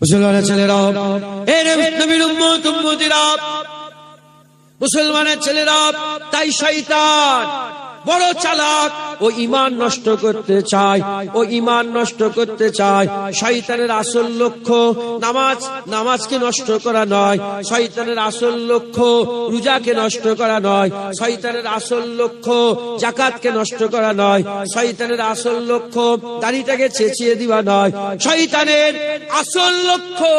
মুসলমানের ছেলেরা, এর নবীর উম্মত উম্মতিরা, মুসলমানের ছেলেরা, তাই শয়তান বড় চালাক। ও ঈমান নষ্ট করতে চায়, ও ঈমান নষ্ট করতে চায়। শয়তানের আসল লক্ষ্য নামাজকে নষ্ট করা নয়, শয়তানের আসল লক্ষ্য রোজাকে নষ্ট করা নয়, শয়তানের আসল লক্ষ্য যাকাতকে নষ্ট করা নয়, শয়তানের আসল লক্ষ্য দাড়িটাকে চেঁচিয়ে দেওয়া নয়। শয়তানের আসল লক্ষ্য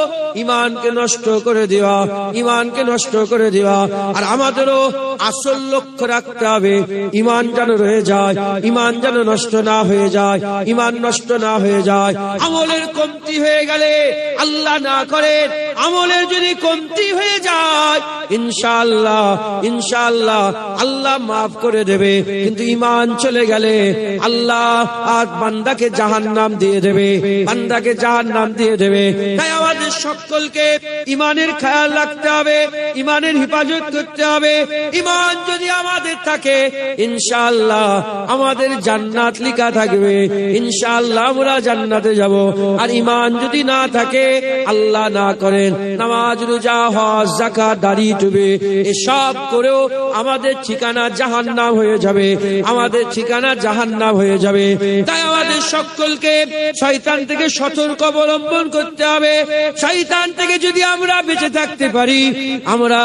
ঈমানকে নষ্ট করে দেওয়া, ঈমানকে নষ্ট করে দেওয়া। আর আমাদেরও আসল লক্ষ্য রাখতে হবে, ঈমান যেন রয়ে যায়, ঈমান যেন নষ্ট না হয়ে যায়, ঈমান নষ্ট না হয়ে যায়। আমলের কমতি হয়ে গেলে আল্লাহ না করেন, আমলের যদি কমতি হয়ে যায় ইনশাআল্লাহ ইনশাআল্লাহ আল্লাহ মাফ করে দেবে। কিন্তু ঈমান চলে গেলে আল্লাহ আর বান্দাকে জাহান্নাম দিয়ে দেবে, বান্দাকে জাহান্নাম দিয়ে দেবে। তাই আমাদের সকলকে ঈমানের খেয়াল রাখতে হবে, ঈমানের হেফাজত করতে হবে। ঈমান যদি আমাদের থাকে ইনশাআল্লাহ আমাদের জান্নাত লিখা থাকবে, ইনশাআল্লাহ আমরা জান্নাতে যাব। আর ঈমান যদি না থাকে, আল্লাহ না করেন, নামাজ রোজা হজ যাকাত দাড়ি টুপি এসব করেও আমাদের ঠিকানা জাহান্নাম হয়ে যাবে, আমাদের ঠিকানা জাহান্নাম হয়ে যাবে। তাই আমাদের সকলকে শয়তান থেকে সতর্ক অবলম্বন করতে হবে। শয়তান থেকে যদি আমরা বেঁচে থাকতে পারি, আমরা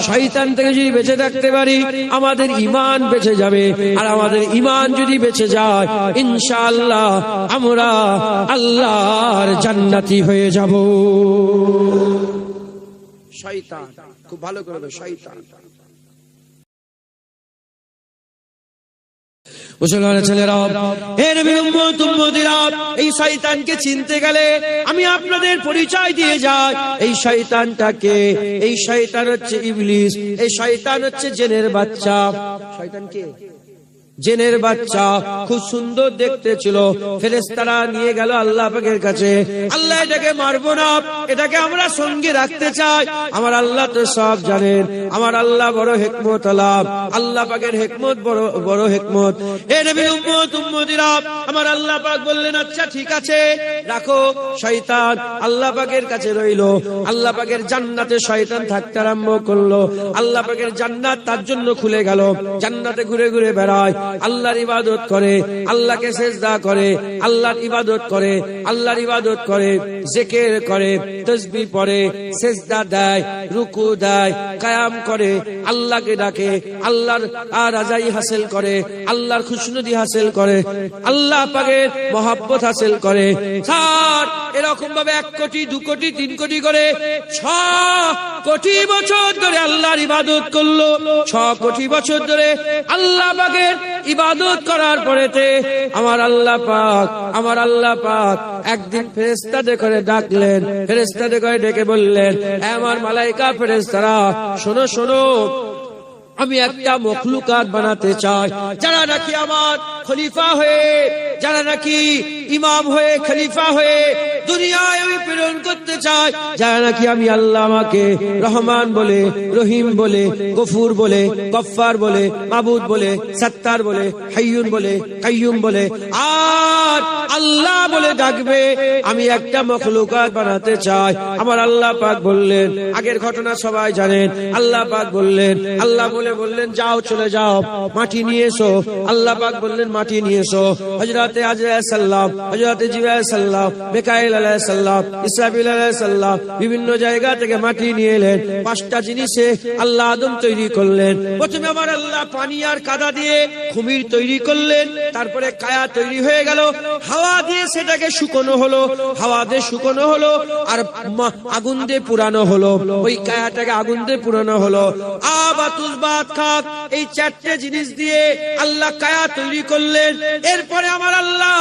শয়তান থেকে যদি বেঁচে থাকতে পারি, আমাদের ঈমান বেঁচে যাবে। আর আমাদের ঈমান যদি বেঁচে যায় ইনশাআল্লাহ আমরা আল্লাহর জান্নাতি হয়ে যাব। শয়তান খুব ভালো করে বলো, শয়তান। মুসলমানের ছেলেরা, হে নবীর উম্মত উম্মতিরা, এই শয়তানকে চিনতে গেলে আমি আপনাদের পরিচয় দিয়ে যাই। এই শয়তানটাকে, এই শয়তান হচ্ছে ইবলিস, এই শয়তান হচ্ছে জিনের বাচ্চা। শয়তান কে? জিনের বাচ্চা। খুব সুন্দর দেখতে ছিল। ফেরেশতারা নিয়ে গেল আল্লাহ পাকের কাছে। আল্লাহ এটাকে মারবো না, এটাকে আমরা সঙ্গে রাখতে চাই। আমার আল্লাহ তো সব জানেন, আমার আল্লাহ বড় হিকমত ওয়ালা, আল্লাহ পাকের হিকমত বড় বড় হিকমত। হে নবীর উম্মত উম্মতিরা, আমার আল্লাহ পাক বললেন আচ্ছা ঠিক আছে রাখো। শয়তান আল্লাহ পাকের কাছে রইলো। আল্লাহ পাকের জান্নাতে শয়তান থাকতে আরম্ভ করলো। আল্লাহ পাকের জান্নাত তার জন্য খুলে গেল। জান্নাতে ঘুরে ঘুরে বেড়ায়, আল্লাহর ইবাদত করে, আল্লাহকে সিজদা করে, আল্লাহর ইবাদত করে, আল্লাহর ইবাদত করে, জিকির করে, তাসবিহ পড়ে, সিজদা দেয়, রুকু দেয়, কিয়াম করে, আল্লাহকে ডাকে, আল্লাহর রাজাই হাসিল করে, আল্লাহর খুশনুদি হাসিল করে, আল্লাহ পাকের মহব্বত হাসিল করে। স্যার এরকম ভাবে 1 কোটি 2 কোটি 3 কোটি করে 6 কোটি বছর ধরে আল্লাহর ইবাদত করলো। 6 কোটি বছর ধরে আল্লাহ পাকের ইবাদত করার পরেতে আমার আল্লাহ পাক একদিন ফেরেশতাদের করে ডাকলেন। ফেরেশতাদের করে ডেকে বললেন, আমার মালাইকা ফেরেশতারা শোনো শোনো, আমি একটা মখলুকাত বানাতে চাই, যারা নাকি আমার খলিফা হয়ে, যারা নাকি ইমাম হয়ে, খলিফা হয়ে দুনিয়ায় আমি প্রেরণ করতে চাই, যারা নাকি আমি আল্লাহ আমাকে রহমান বলে, রহিম বলে, গফুর বলে, গফফার বলে, মাবুদ বলে, সত্তার বলে, হাইয়ুন বলে, কাইয়ুম বলে, আর আল্লাহ বলে ডাকবে, আমি একটা মখলুকাত বানাতে চাই। আমার আল্লাহ পাক বললেন, আগের ঘটনা সবাই জানেন, আল্লাহ পাক বললেন, আল্লাহ বললেন যাও চলে যাও, মাটি নিয়ে এসো। আল্লাহ পাক বললেন মাটি নিয়ে এসো। হযরতে আজরাইল সাল্লাম, হযরতে জিবরাইল সাল্লাম, মিকাইল আলাইহিস সালাম, ইসরাফিল আলাইহিস সালাম বিভিন্ন জায়গা থেকে মাটি নিয়ে এলেন। 5টা জিনিসে আল্লাহ আদম তৈরি করলেন। প্রথমে আমার আল্লাহ পানি আর কাদা দিয়ে খুমির তৈরি করলেন, তারপরে কায়া তৈরি হয়ে গেল, হাওয়া দিয়ে সেটাকে শুকনো হলো, হাওয়া দিয়ে শুকনো হলো, আর আগুন দিয়ে পুরানো হলো। ওই কায়াটাকে আগুন দিয়ে পুরানো হলো। আবাতুসবাত খাক, এই 4টে জিনিস দিয়ে আল্লাহ কায়া তৈরি করলেন। এরপরে আমার আল্লাহ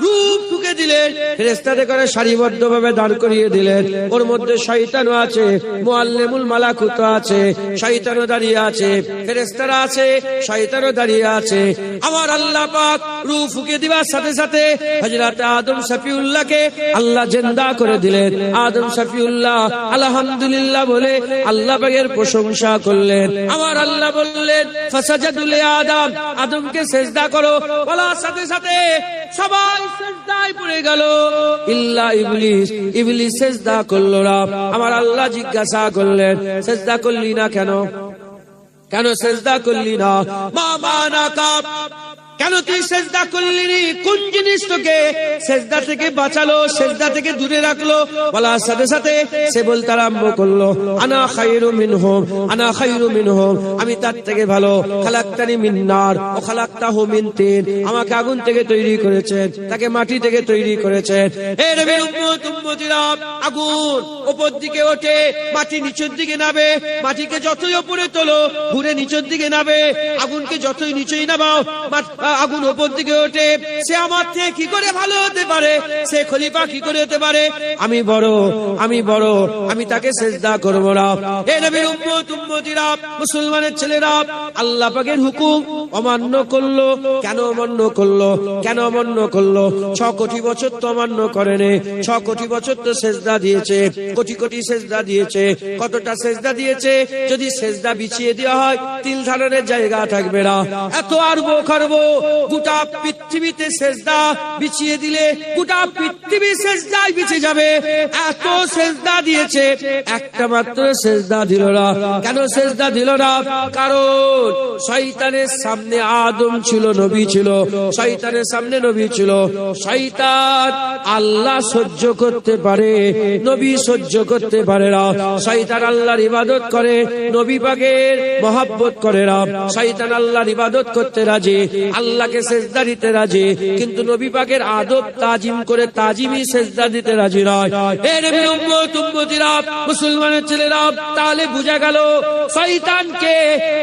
রূপ ফুঁকে দিলেন, ফেরেশতাদের করে সারিবদ্ধভাবে দাঁড় করিয়ে দিলেন। ওর মধ্যে শয়তানও আছে, মুআল্লিমুল মালাকুত আছে, শয়তানও দাঁড়িয়ে আছে, ফেরেশতারা আছে, শয়তানও দাঁড়িয়ে আছে। আমার আল্লাহ পাক রূপ ফুঁকে দিবার সাথে সাথে হযরত আদম শফিউল্লাহকে আল্লাহ জিন্দা করে দিলেন। আদম শফিউল্লাহ আলহামদুলিল্লাহ বলে আল্লাহ পাকের প্রশংসা করলেন। আমার আল্লাহ বললেন ফাসাজাদু লি আদম, আদমকে সিজদা করো। বলার সাথে সাথে সবাই সিজদায় পড়ে গেল ইল্লা ইবলিস। ইবলিস সিজদা করল না। আমার আল্লাহ জিজ্ঞাসা করলেন, সিজদা করলি না কেন? কেন সিজদা করলি না? মা মানাকা, কেন তুই সিজদা করলি না? কোন জিনিস তোকে সিজদা থেকে বাঁচালো, সিজদা থেকে দূরে রাখলো? বলার সাথে সাথে সে বলতে আরম্ভ করলো, আনা খায়রু মিনহুম, আনা খায়রু মিনহুম, আমি তার থেকে ভালো। খালাকতানি মিন নার ও খালাকতাহু মিন তিন, আমাকে আগুন থেকে তৈরি করেছেন, তাকে মাটি থেকে তৈরি করেছেন। হে নবীর উম্মত উম্মতিরা, আগুন উপর দিকে ওঠে, মাটি নিচের দিকে নামে। মাটিকে যতই উপরে তোলো ঘুরে নিচের দিকে নামে, আগুনকে যতই নিচেই নামাও আগুন উপর দিকে ওঠে। সে আমার থেকে কি করে ভালো হতে পারে? সে খলিফা কি করে হতে পারে? আমি বড়, আমি বড়, আমি তাকে সিজদা করব না। হে নবীর উম্মত উম্মতিরা, মুসলমানের ছেলেরা, আল্লাহ পাকের হুকুম অমান্য করলো। কেন অমান্য করলো? কেন অমান্য করলো? 6 কোটি বছর তো অমান্য করেনি। 6 কোটি বছর তো সিজদা দিয়েছে, কোটি কোটি সিজদা দিয়েছে। কতটা সিজদা দিয়েছে? যদি সিজদা বিছিয়ে দেওয়া হয় তিল ধারণের জায়গা থাকবে না। এত আরবো খরবো গোটা পৃথিবীতে সিজদা বিছিয়ে দিলে গোটা পৃথিবী সিজদায় বিছে যাবে। এত সিজদা দিয়েছে, একটা মাত্র সিজদা দিল না। কেন সিজদা দিল না? কারণ শয়তানের সামনে আদম ছিল, নবী ছিল। শয়তানের সামনে নবী ছিল। শয়তান আল্লাহ সহ্য করতে পারে, নবী সহ্য করতে পারে না। শয়তান আল্লাহর ইবাদত করে, নবী পাকের মহব্বত করে না। শয়তান আল্লাহর ইবাদত করতে রাজি, আল্লাহকে সিজদা দিতে রাজি, কিন্তু নবী পাকের আদব তাজিম করে তাজিমই সিজদা দিতে রাজি নয়। হে নবীর উম্মত উম্মতিরা, মুসলমানের ছেলেরা, তাহলে বুঝা গেল শয়তানকে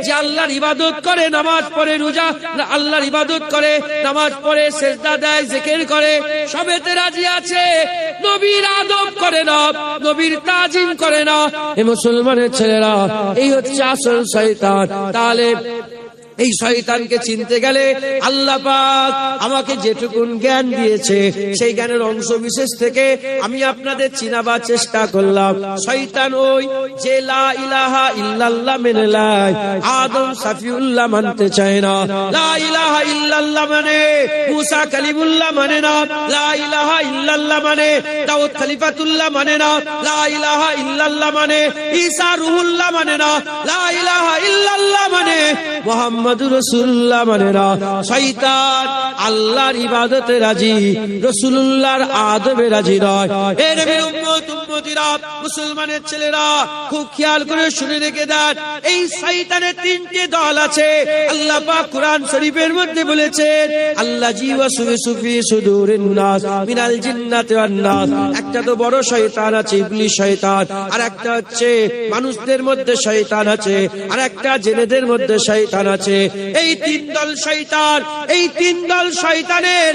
যে আল্লাহর ইবাদত করে, নামাজ পড়ে, রোজা, আল্লাহর ইবাদত করে, নামাজ পড়ে, সিজদা দেয়, জিকির করে, সবেতে রাজি আছে, নবীর আদব করে না, নবীর তাজিম করে না। এই মুসলমানের ছেলেরা, এই হচ্ছে আসল শয়তান। তাহলে এই শয়তানকে চিনতে গেলে আল্লাহ পাক আমাকে যেটুকুন জ্ঞান দিয়েছে সেই জ্ঞানের অংশ বিশেষ থেকে আমি আপনাদের চিনাবার চেষ্টা করলাম। শয়তান ওই যে লা ইলাহা ইল্লাল্লাহ মেনে নেয়, আদম সাফিউল্লাহ মানতে চায় না। লা ইলাহা ইল্লাল্লাহ মানে মুসা কালিমুল্লাহ মানে না। লা ইলাহা ইল্লাল্লাহ মানে দাউদ খলিফাতুল্লাহ মানে না। লা ইলাহা ইল্লাল্লাহ মানে ঈসা রুহুল্লাহ মানে না। লা ইলাহা ইল্লাল্লাহ মানে মুহাম্মদুর রাসূলুল্লাহ মানে না। শয়তান আল্লাহর ইবাদতে রাজি, রাসূলুল্লাহর আদবে রাজি নয়। এ নবীর উম্মত উম্মতিরা, মুসলমানের ছেলেরা, খুব খেয়াল করে শুনে রেখে দেন, এই শয়তানের 3টে দল আছে। আল্লাহ পাক কুরআন শরীফের মধ্যে বলেছেন, আল্লাযী ওয়াসওয়াসু ফি সুদুরিন নাস মিনাল জিন্নাতি ওয়ান নাস। একটা তো বড় শয়তান আছে, ইবলিস শয়তান, আর একটা হচ্ছে মানুষদের মধ্যে শয়তান আছে, আর একটা জিনেদের মধ্যে শয়তান আছে। এই 3 দল শয়তান, এই 3 দল শয়তানের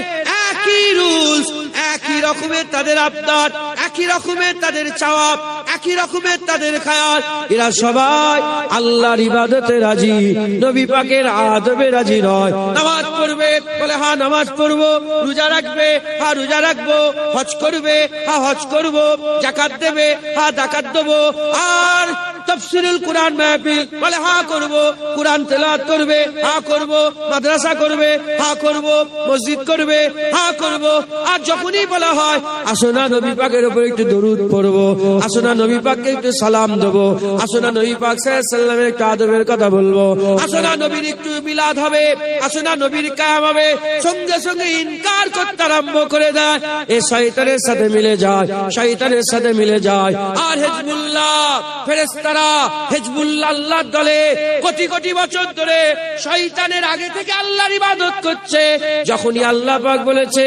একই রুলস, একই রকমের তাদের আবদার, একই রকমের তাদের চাওয়া, একই রকমের তাদের খায়াল। এরা সবাই আল্লাহর ইবাদতে রাজি, নবী পাকের আদবে রাজি নয়। নামাজ পড়বে, বলে হ্যাঁ নামাজ পড়বো। রোজা রাখবে, হ্যাঁ রোজা রাখবো। হজ করবে, হ্যাঁ হজ করবো। যাকাত দেবে, হ্যাঁ যাকাত দেবো। আর তাফসীরুল কুরআন মাহফিল, বলে হ্যাঁ করবো। কুরআন তেলাওয়াত করবে, হ্যাঁ করবো। মাদ্রাসা করবে, হ্যাঁ করবো। মসজিদ করবে, হ্যাঁ করবো। আর যখনই বলা হয় আসো না নবী পাকের উপর একটু দরুদ পড়বো, আসো না নবী পাককে একটু সালাম দেবো, আসো না নবী পাক সাল্লাল্লাহু আলাইহি ওয়াসাল্লামের একটু আদবের কথা বলবো, আসো না নবীর একটু মিলাদ হবে, আসো না নবীর কায়াম হবে, সঙ্গে সঙ্গে ইনকার করতে আরম্ভ করে দেয়। এ শয়তানের সাথে মিলে যায়, শয়তানের সাথে মিলে যায়। আর হিজবুল্লাহ ফেরেশতারা, হিজবুল্লাহ আল্লাহর দলে কোটি কোটি বছর ধরে শয়তানের আগে থেকে আল্লাহর ইবাদত করছে। যখনই আল্লাহ পাক বলেছে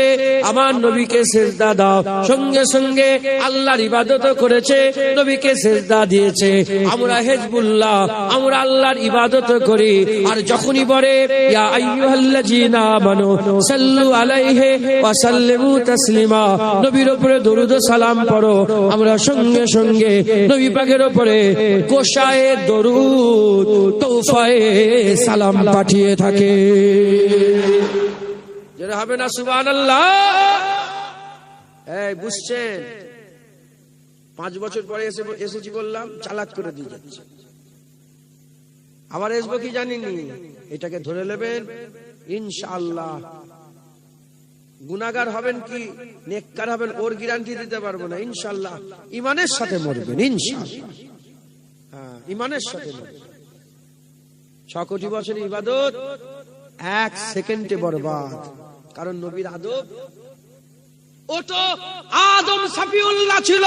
আমার নবীকে সিজদা দাও, সঙ্গে সঙ্গে আল্লাহর ইবাদত করেছে, নবীকে সিজদা দিয়েছে। আমরা হিজবুল্লাহ, আমরা আল্লাহর ইবাদত করি। আর যখনই বলে ইয়া আইয়ুহাল্লাযীনা আমানু সাল্লু আলাইহি ওয়া সাল্লিমু তাসলিমা, নবীর উপরে দরুদ ও সালাম পড়ো, আমরা সঙ্গে সঙ্গে নবী পাকের উপরে কোশায়ে দরুদ, তোফায়ে সালাম পাঠিয়ে থাকে। যারা হবে না সুবহানাল্লাহ। এই বুঝছেন, 5 বছর পরে এসেছি বললাম, চালাক করে দিয়ে যাচ্ছে। আবার আসবো কি জানিনি, এটাকে ধরে নেবেন ইনশাআল্লাহ। গুনাহগার হবেন কি নেককার হবেন ওর গ্যারান্টি দিতে পারবো না, ইনশাআল্লাহ ঈমানের সাথে মরবেন, ইনশাআল্লাহ। হ্যাঁ, ঈমানের সাথে মরবেন। 6 কোটি বছরের ইবাদত 1 সেকেন্ডে বরবাদ। কারণ নবীর আদব, ও তো আদম সাফিউল্লাহ ছিল,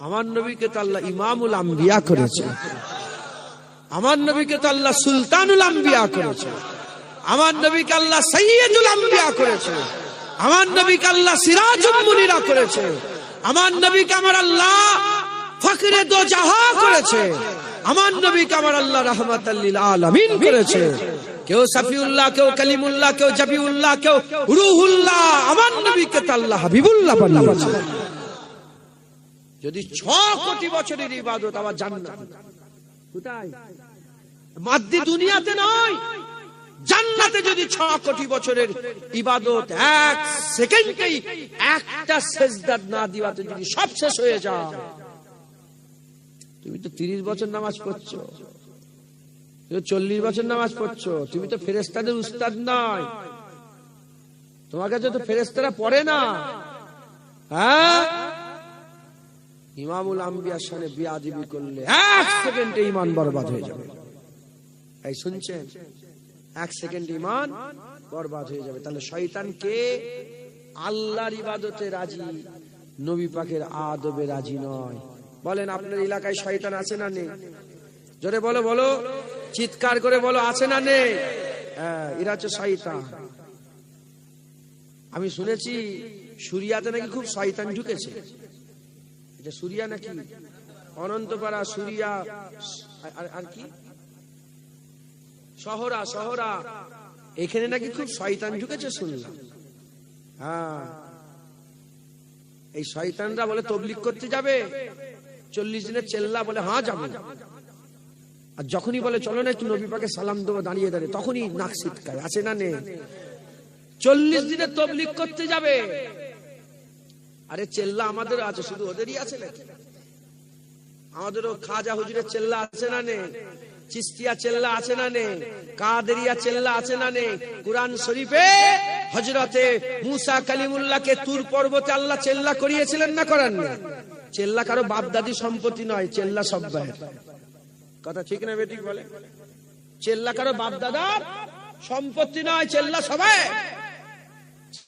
আমার নবীকে তো আল্লাহ ইমামুল আম্বিয়া করেছে, আমার নবীকে তো আল্লাহ সুলতানুল আম্বিয়া করেছে, আমার নবীকে আল্লাহ সাইয়্যিদুল আম্বিয়া করেছে, আমার নবীকে আল্লাহ সিরাজুল মুনিরা করেছে, আমার নবীকে আমার আল্লাহ ফখরে দো জাহা করেছে, আমার নবীকে আমার আল্লাহ রাহমাতাল লিল আলামিন করেছে। কেউ সাফিউল্লাহ, কেউ কালিমুল্লাহ, কেউ জাবিউল্লাহ, কেউ রূহুল্লাহ, আমার নবীকে তো আল্লাহ হাবিবুল্লাহ বানিয়েছে। যদি 6 কোটি বছরের ইবাদত আবার জান্নাত কোথায়? মাদ্দি দুনিয়াতে নয়, জান্নাতে যদি 6 কোটি বছরের ইবাদত 1 সেকেন্ডেই একটা সিজদা না দিওয়াতে যদি সব শেষ হয়ে যায়। তুমি তো 30 বছর নামাজ পড়ছো, 40 বছর নামাজ পড়ছো, তুমি তো ফেরেশতাদের উস্তাদ নয়, তোমার কাছে তো ফেরেশতারা পড়ে না। হ্যাঁ, ইমামুল আম্বিয়ার সামনে বিয়াদবি করলে 1 সেকেন্ডে ঈমান বরবাদ হয়ে যাবে। এই শুনছেন, 1 সেকেন্ড ঈমান বরবাদ হয়ে যাবে। তাহলে শয়তান কে? আল্লাহর ইবাদতে রাজি, নবী পাকের আদবে রাজি নয়। বলেন আপনার এলাকায় শয়তান আছে না নেই? জোরে বলো, বলো, চিৎকার করে বলো, আছে না নেই? হ্যাঁ, এরা হচ্ছে শয়তান। আমি শুনেছি সুরিয়াতে নাকি খুব শয়তান ঢুকেছে। এটা সুরিয়া নাকি? অনন্তপাড়া, সুরিয়া, আর কি শহরা, শহরা, এখানে নাকি খুব শয়তান ঢুকেছে শুনলাম। হ্যাঁ, এই শয়তানরা বলে তবলিগ করতে যাবে, 40 দিনের চেল্লা বলে হ্যাঁ যাবে, আর যখনই বলে চলো না একটু নবী পাকে সালাম দেবো দাঁড়িয়ে দাঁড়িয়ে, তখনই নাক ছিটকায়। আছে না নেই? 40 দিনের তবলিগ করতে যাবে। আরে চেল্লা আমাদেরও আছে, শুধু ওদেরই আছে নাকি? আমাদেরও খাজা হুজুরের চেল্লা আছে না নেই? চিস্তিয়া চেল্লা আছে না নেই? কাদেরিয়া চেল্লা আছে না নেই? কুরআন শরীফে হযরতে মুসা কালিমুল্লাহকে তুর পর্বতে আল্লাহ চেল্লা করিয়েছিলেন না করাননি? চেল্লা কারো বাপ দাদি সম্পত্তি নয়, চেল্লা সব ভাইয়ের। কথা ঠিক না বেঠিক বলে? চেল্লা কারো বাপ দাদার সম্পত্তি নয়, চেল্লা সবাই।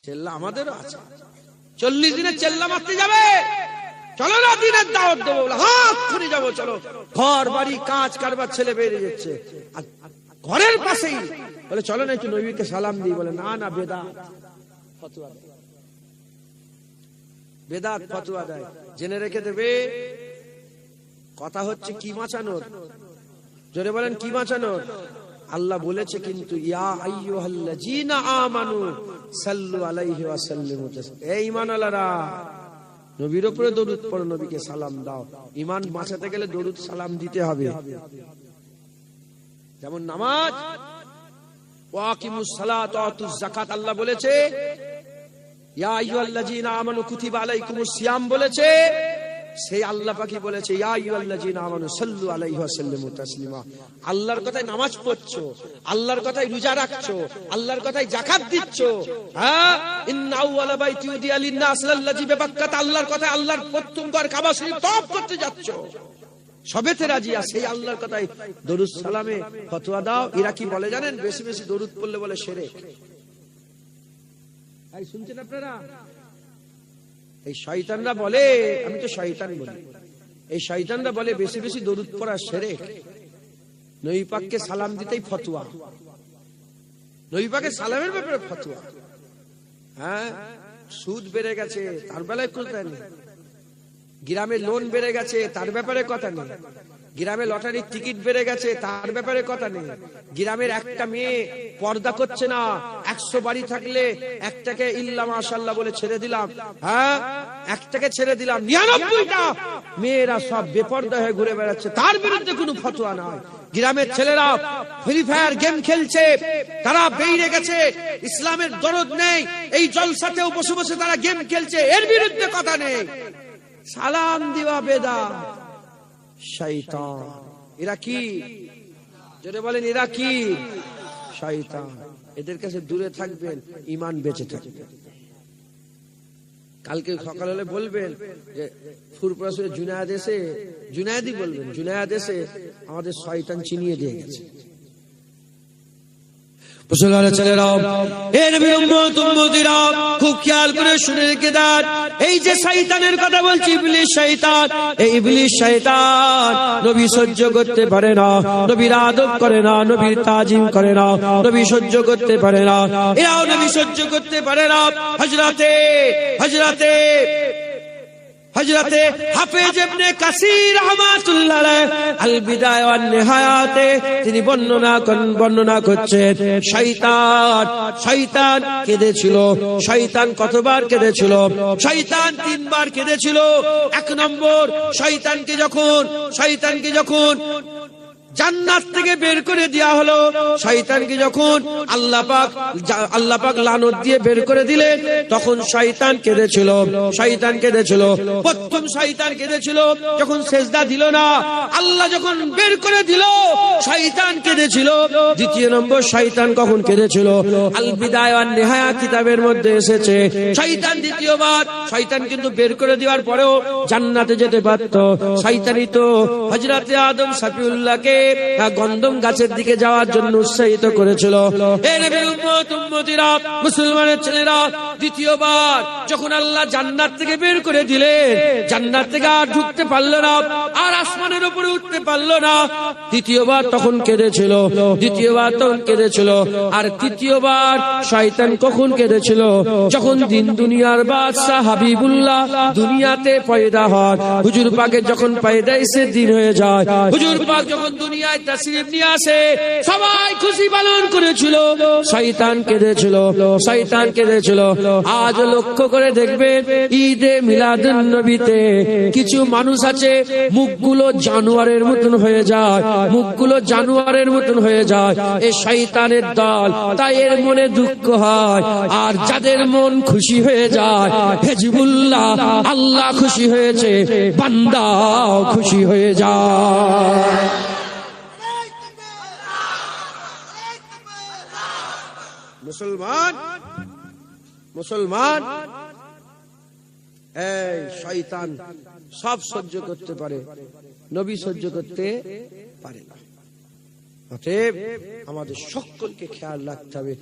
চেল্লা আমাদেরও আছে। 40 দিনের চেল্লা মারতে যাবে, চলো না দিনের দাওয়াত দেবো, হাত করে যাবো, চলো। ঘর বাড়ি কাজ কারবার ছেলে বেরিয়ে যাচ্ছে, আর ঘরের পাশেই বলে চলো না একটু নবীকে সালাম দিই, বলে না না, বেদাত ফতোয়া দেয়, বেদাত ফতোয়া দেয়। জেনে রেখে দেবে, কথা হচ্ছে কি বাঁচানোর? জোরে বলেন, কি বাঁচানোর? আল্লাহ বলেছে কিন্তু ইয়া আইয়ুহাল্লাযীনা আমানু সাল্লু আলাইহি ওয়া সাল্লিমু তাসলিমা। এই ঈমানওয়ালারা, নবীর উপরে দরুদ পড়ো, নবীকে সালাম দাও। ঈমান বাঁচাতে গেলে দরুদ সালাম দিতে হবে। যেমন নামাজ, ওয়া আকিমুস সালাত ওয়া আতুজ যাকাত আল্লাহ বলেছে, ইয়া আইয়ুহাল্লাযীনা আমানু কুতিবা আলাইকুমুস সিয়াম বলেছে, সেই আল্লাহ পাকই বলেছে ইয়া আইয়ুহাল্লাযীনা আমানু সাল্লু আলাইহি ওয়া সাল্লিমু তাসলিমা। আল্লাহর কথায় নামাজ পড়ছো, আল্লাহর কথায় রোজা রাখছো, আল্লাহর কথায় যাকাত দিচ্ছো। হ্যাঁ, ইন্না আউওয়ালা বাইতি উদিয়া লিন-নাস লাল্লাযী বিবাক্কাত, আল্লাহর কথায় আল্লাহর প্রথম ঘর কাবা শরীফ তওয়াফ করতে যাচ্ছো, সবেতে রাজি। আর সেই আল্লাহর কথায় দরুদ সালামে ফতোয়া দাও। এরা কি বলে জানেন? বেশি বেশি দরুদ পড়লে বলে শিরক। এই শুনছেন আপনারা? এই শয়তানরা বলে, আমি তো শয়তান বলি, এই শয়তানরা বলে বেশি বেশি দরুদ পড়া শিরক। নবী পাককে সালাম দিতেই ফতোয়া, নবী পাকের সালামের ব্যাপারে ফতোয়া। হ্যাঁ, সুদ বেড়ে গেছে তার বেলায় কথা নেই, গ্রামে লোন বেড়ে গেছে তার ব্যাপারে কথা নেই, গ্রামে লটারির টিকিট বেড়ে গেছে তার ব্যাপারে কথা নেই, গ্রামের একটা মেয়ে পর্দা করছে না, 100 বাড়ি থাকলে একটাকে ইল্লা মাশাআল্লাহ বলে ছেড়ে দিলাম, হ্যাঁ একটাকে ছেড়ে দিলাম, 99টা মেয়েরা সব বেপর্দা হয়ে ঘুরে বেড়াচ্ছে, তার বিরুদ্ধে কোনো ফতোয়া নয়। গ্রামের ছেলেরা ফ্রি ফায়ার গেম খেলছে, তারা বেরিয়ে গেছে, ইসলামের দরদ নেই, এই জলসাতেও বসে বসে তারা গেম খেলছে, এর বিরুদ্ধে কথা নেই। সালাম দিবা বেদাত, শয়তান। এরা কি? যদি বলেন এরা কি? শয়তান। এদের কাছে দূরে থাকবেন, ঈমান বেঁচে থাকবে। কালকে সকাল হলে বলবেন যে ফুরপুরা জুনায়েদ এসে, জুনায়েদই বলবেন, জুনায়েদ এসে আমাদের শয়তান চিনিয়ে দিয়ে গেছে। মুসলমানের ছেলেরা, এই নবীর উম্মত উম্মতিরা খুব খেয়াল করে শুনে রেখে দেন। এই যে শয়তানের কথা বলছি, ইবলিস শয়তান, এই ইবলিস শয়তান নবী সহ্য করতে পারে না, নবীর আদব করে না, নবীর তাজিম করে না, নবী সহ্য করতে পারে না, এরাও নবী সহ্য করতে পারে না। হযরতে হাফেজ ইবনে কাসির রাহমাতুল্লাহ আলাইহি আল বিদায়া ওয়ান নিহায়াতে তিনি বর্ণনা করছেন, শয়তান কেঁদেছিল। শয়তান কতবার কেঁদেছিল? শয়তান 3 বার কেঁদেছিল। 1 নম্বর, শয়তানকে যখন জান্নাত থেকে বের করে দেয়া হলো, শয়তানকে যখন আল্লাহ পাক লানত দিয়ে বের করে দিলেন, তখন শয়তান কেঁদেছিল। প্রথম শয়তান কেঁদেছিল যখন সেজদা দিল না, আল্লাহ যখন বের করে দিল শয়তান কেঁদেছিল। দ্বিতীয় নম্বর, শয়তান কখন কেঁদেছিল? আল বিদায়া ওয়ান নিহায়া কিতাবের মধ্যে এসেছে, শয়তান দ্বিতীয়বার, শয়তান কিন্তু বের করে দেওয়ার পরেও জান্নাতে যেতে পারত। শয়তানই তো হযরতে আদম সফিউল্লাহকে গন্ধম গাছের দিকে যাওয়ার জন্য উৎসাহিত করেছিল। এই নবীর উম্মত উম্মতিরা, মুসলমানের ছেলেরা, দ্বিতীয়বার যখন আল্লাহ জান্নাত থেকে বের করে দিলেন, জান্নাত থেকে আর ঢুকতে পারলো না, আর আসমানের উপরে উঠতে পারলো না, দ্বিতীয়বার তখন কেঁদেছিল। আর তৃতীয়বার শয়তান কখন কেঁদেছিল? যখন দিন দুনিয়ার বাদশা হাবিবুল্লাহ দুনিয়াতে পয়দা হয়, হুজুর পাকের যখন পয়দাইশের দিন হয়ে যায়, হুজুর পাক যখন দুনিয়ায় তাশরীফ নিয়ে আসে, সবাই খুশি পালন করেছিল, শয়তান কেঁদেছিল। আজ লক্ষ্য করে দেখবেন, ঈদে মিলাদুন নবীতে কিছু মানুষ আছে মুখগুলো জানোয়ারের মতন হয়ে যায়, এই শয়তানের দল, তাই এর মনে দুঃখ হয়। আর যাদের মন খুশি হয়ে যায়, হিজবুল্লাহ, আল্লাহ খুশি হয়েছে, বান্দাও খুশি হয়ে যায়। মুসলমান এই শয়তান সব সহ্য করতে পারে, নবী সহ্য করতে পারে না। অতএব আমাদের সকলকে খেয়াল রাখতে হবে,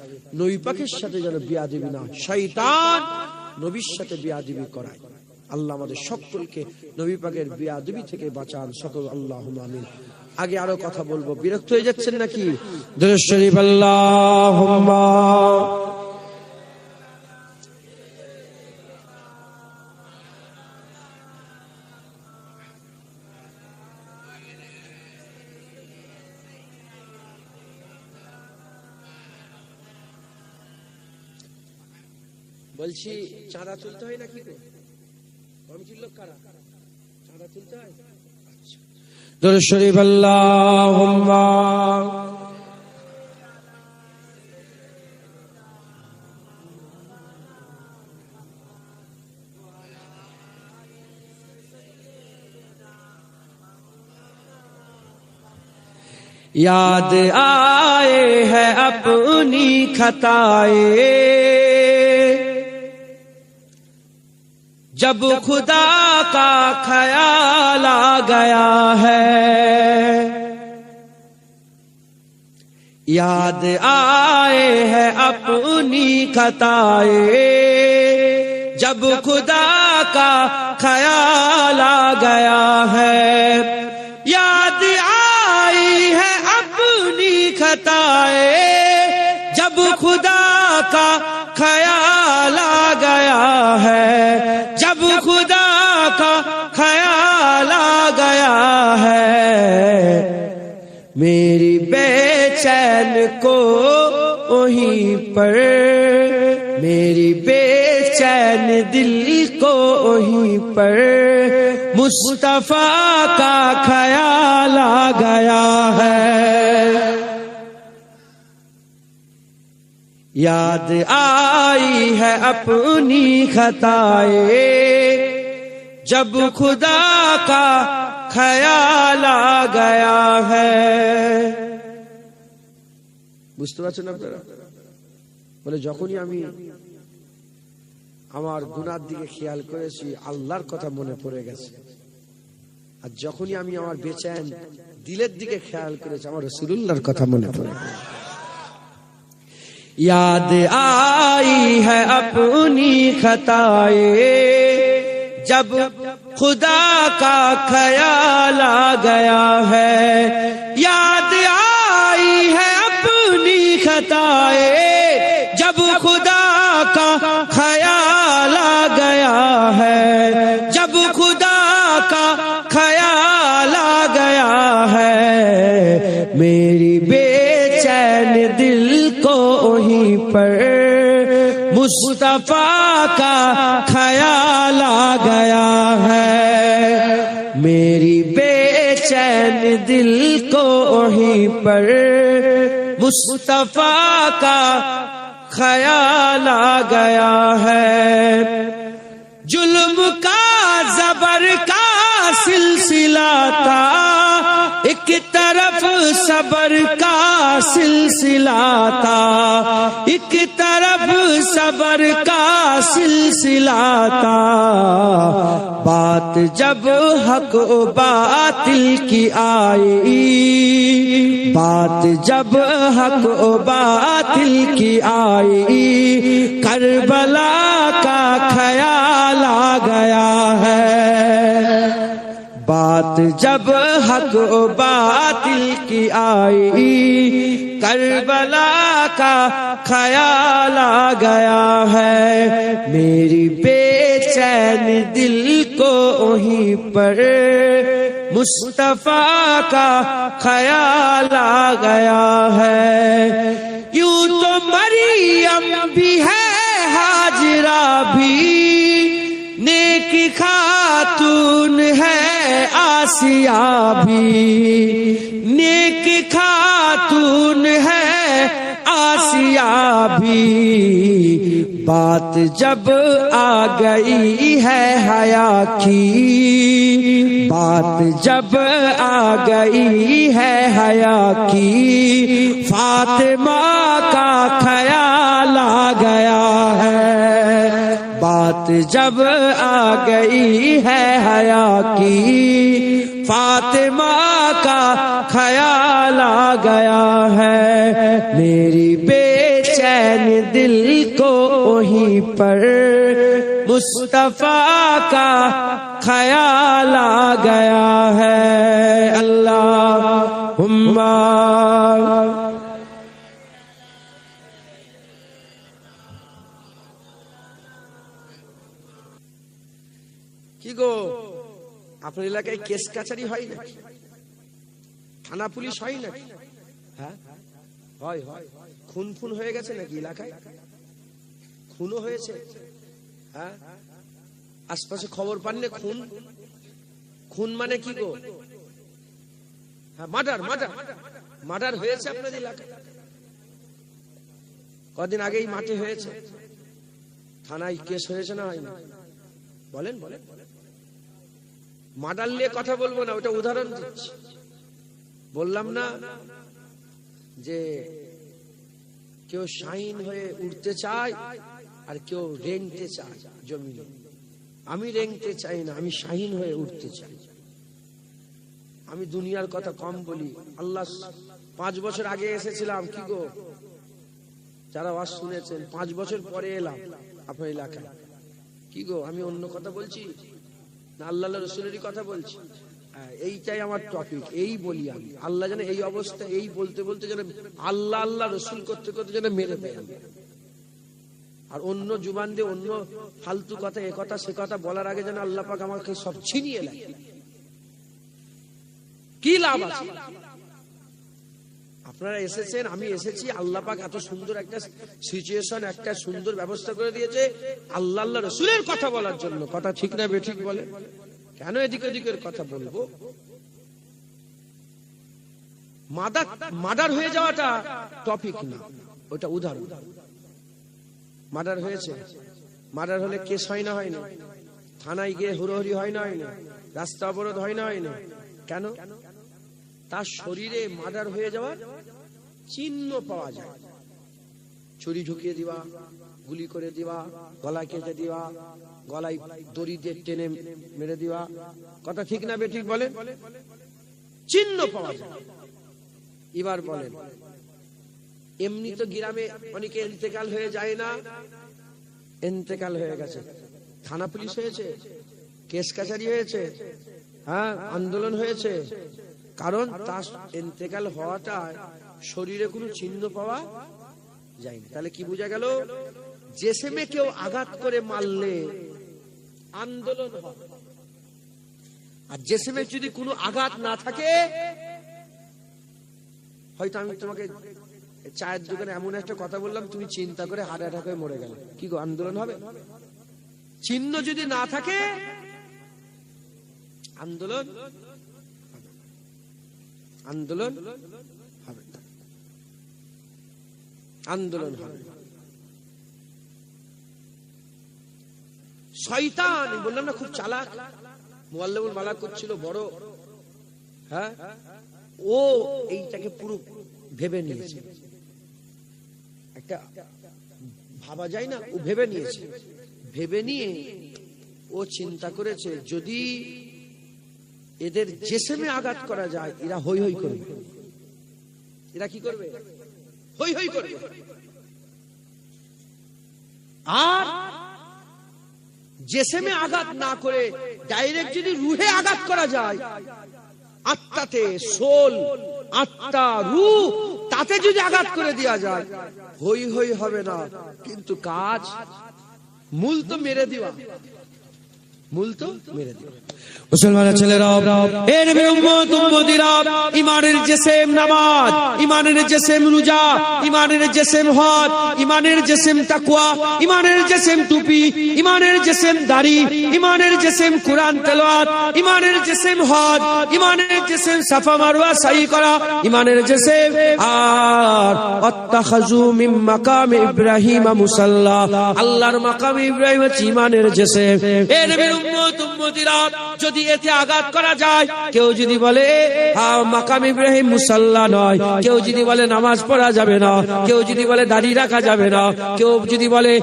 নবী পাকের সাথে যেন বিয়াদবি না, শয়তান নবীর সাথে বিয়াদবি করায়। আল্লাহ আমাদের সকলকে নবী পাকের বিয়াদবি থেকে বাঁচান সকল, আল্লাহুম্মা আমিন। আগে আরো কথা বলবো, বিরক্ত হয়ে যাচ্ছেন নাকি? দুরূদ শরীফ আল্লাহুম্মা বলছি, চাঁদা তুলতে হয় নাকি? কমিটির লোক কারা? চাঁদা তুলতে হয়? দুরূদ শরীফ আল্লাহুম্মা याद आए है अपनी खताए, जब खुदा का ख्याल आ गया है। याद आए है अपनी खताए, जब खुदा का ख्याल आ गया है। याद आई है अपनी खताए, जब खुदा का ख्याल आ गया है, जब खुदा का ख्याल आ गया है। मेरी बेचैन को वहीं पर, मेरी बेचैन दिल को वहीं पर मुस्तफा का ख्याल आ गया है। याद आई है अपनी खताए, जब खुदा का ख्याल आ गया है। বুঝতে পারছেন আপনারা? বলে যখনই আমি আমার গুনার দিকে খেয়াল করেছি আল্লাহর কথা মনে পড়ে গেছে, আর যখনই আমি আমার বেচैन দিলের দিকে খেয়াল করেছি আমার রাসূলুল্লাহর কথা মনে পড়ে গেছে। याद आई है अपनी खताएं जब खुदा का ख्याल आ गया है, याद आई है अपनी खताएं जब खुदा का ख्याल आ गया है, जब खुदा का ख्याल आ गया है, मेरी बेचैन दिल को वहीं पर मुस्तफा का ख्याल आ गया है, मेरी बेचैन दिल को वहीं पर मुस्तफा का ख्याल आ गया है। जुल्म का जबर का सिलसिला था, एक तरफ सबर का सिलसिला था, एक तरफ सबर का सिलसिला था, बात जब हक बातिल की आई, बात जब हक बातिल की आई, करबला का ख्याल आ गया है, बात जब हक बातिल की आई, करबला का ख्याल आ गया है, मेरी बेचैन दिल को वहीं पर मुस्तफा का ख्याल आ गया है। यूं तो मरियम भी है हाजरा भी, नेक खातून है आसिया भी, नेक खातून है आसिया भी, बात जब आ गई है हया की, बात जब आ गई है हया की, फातिमा का ख्याल आ गया है, बात जब आ गई है हया की, फातिमा का ख्याल आ गया है, मेरी बेचैन दिल को वहीं पर मुस्तफा का ख्याल आ गया है। अल्लाहुम्मा কি গো, আপনার এলাকায় কেস কাছারি হয় না, থানা পুলিশ হয় না? হ্যাঁ হয় হয়। খুন খুন হয়ে গেছে নাকি এলাকায়? খুনও হয়েছে? হ্যাঁ, আশপাশে খবর পাননি? খুন খুন মানে কি গো? হ্যাঁ, মার্ডার মার্ডার মার্ডার হয়েছে আপনাদের এলাকায়? কদিন আগেই মাঠে হয়েছে, থানায় কেস হয়েছে না হয়নি? বলেন বলেন। মার্ডার নিয়ে কথা বলবো না, ওটা উদাহরণ দিচ্ছি। বললাম না যে কেউ শাইন হয়ে উঠতে চায় আর কেউ রেংতে চায় জমিনে। আমি রেংতে চাই না, আমি শাহিন হয়ে উঠতে চাই। আমি দুনিয়ার কথা কম বলি। আল্লাহ 5 বছর আগে এসেছিলাম, কি গো যারা ওয়াজ শুনেছেন, 5 বছর পরে এলাম আপনার এলাকায়। কি গো, আমি অন্য কথা বলছি না আল্লাহ রসুলেরই কথা বলছি? এইটাই আমার টপিক, এই বলি আমি। আল্লাহ যেন এই অবস্থা, এই বলতে বলতে যেন আল্লাহ আল্লাহ রসুল করতে করতে যেন মেরে দেয়, আর অন্য জুবান দিয়ে অন্য ফালতু কথা, এ কথা সে কথা বলার আগে যেন আল্লাহ পাক আমাকে সব ছিনিয়ে নেয়। কি লাভ আছে? আপনারা এসেছেন, আমি এসেছি, আল্লাহ পাক এত সুন্দর একটা সিচুয়েশন, একটা সুন্দর ব্যবস্থা করে দিয়েছে আল্লাহ আল্লাহ রসুলের কথা বলার জন্য। কথা ঠিক না বেঠিক বলে? কেন এদিক ওদিকের কথা বলবো? মার্ডার হয়ে যাওয়াটা টপিক না, ওটা উদাহরণ। মার্ডার হয়েছে, মার্ডার হলে কেস হয় না, হয় না? থানায় গিয়ে হুড়োহুড়ি হয় না, হয় না? রাস্তা অবরোধ হয় না, হয় না? কেন? তার শরীরে মার্ডার হয়ে যাওয়ার চিহ্ন পাওয়া যায়। ছুরি ঢুকিয়ে দিবা, গুলি করে দিবা, গলায় কেটে দিবা, গলায় দড়ি দিয়ে টেনে মেরে দিবা। কথা ঠিক না বেঠিক বলেন? চিহ্ন পাওয়া যায়। এবার বলেন, এমনি তো গ্রামে অনেকে ইন্তেকাল হয়ে যায় না? ইন্তেকাল হয়ে গেছে, থানা পুলিশ হয়েছে, কেস কাছারি হয়েছে, হ্যাঁ, আন্দোলন হয়েছে, কারণ তার ইন্তেকাল হওয়াটা শরীরে কোনো চিহ্ন পাওয়া যায়নি। তাহলে কি বোঝা গেল? জেসেমে কেউ আঘাত করে মারলে আন্দোলন হয়, আর জেসেমে যদি কোনো আঘাত না থাকে, হয়তো আমি তোমাকে চায়ের দোকানে এমন একটা কথা বললাম, তুমি চিন্তা করে হার্ট অ্যাটাক হয়ে মরে গেল, কি গো, আন্দোলন হবে? চিহ্ন যদি না থাকে আন্দোলন আন্দোলন হবে, আন্দোলন হবে। শয়তান বললাম না, খুব চালাক, মুআল্লিমুল মালাক করছিল বড়, হ্যাঁ, ও এইটাকে পুরো ভেবে নিয়েছে, একটা ভাবা যায় না, ও ভেবে নিয়েছে। ভেবে নিয়ে ও চিন্তা করেছে, যদি এদের জেসেমে আঘাত করা যায়, এরা হই হই করবে। এরা কি করবে? হই হই করবে। আর জেসেমে আঘাত না করে ডাইরেক্ট যদি রুহে আঘাত করা যায়, আত্মাতে, সোল, আত্মা, রূহ, তাতে যদি আঘাত করে দেওয়া যায়, হই হই হবে না, কিন্তু কাজ মূল তো মেরে দিবা, মূল তো মেরে দিবা। মুসলমানের ছেলেরা, এ নবীর উম্মত উম্মতিরা, ঈমানের জিসম নামাজ, ঈমানের জিসম রোজা, ঈমানের জিসম হজ, ঈমানের জিসম তাকওয়া, ঈমানের জিসম টুপি, ঈমানের জিসম দাড়ি, ঈমানের জিসম কুরআন তেলাওয়াত, ঈমানের জিসম হজ, ঈমানের জিসম সাফা মারওয়া সাই করা, ঈমানের জিসম আর আত্তাখাযু মিন মাকাম ইব্রাহিম মুসাল্লা, আল্লাহর মাকাম ইব্রাহিম হচ্ছে ঈমানের জিসম। এ নবীর উম্মত উম্মতিরা, যদি এতে আঘাত করা যায়, কেউ যদি বলে মাকাম ইব্রাহিম মুসাল্লা নয়, কেউ যদি বলে নামাজ পড়া যাবে না, কেউ যদি বলে দাড়ি রাখা যাবে না, কেউ যদি বলে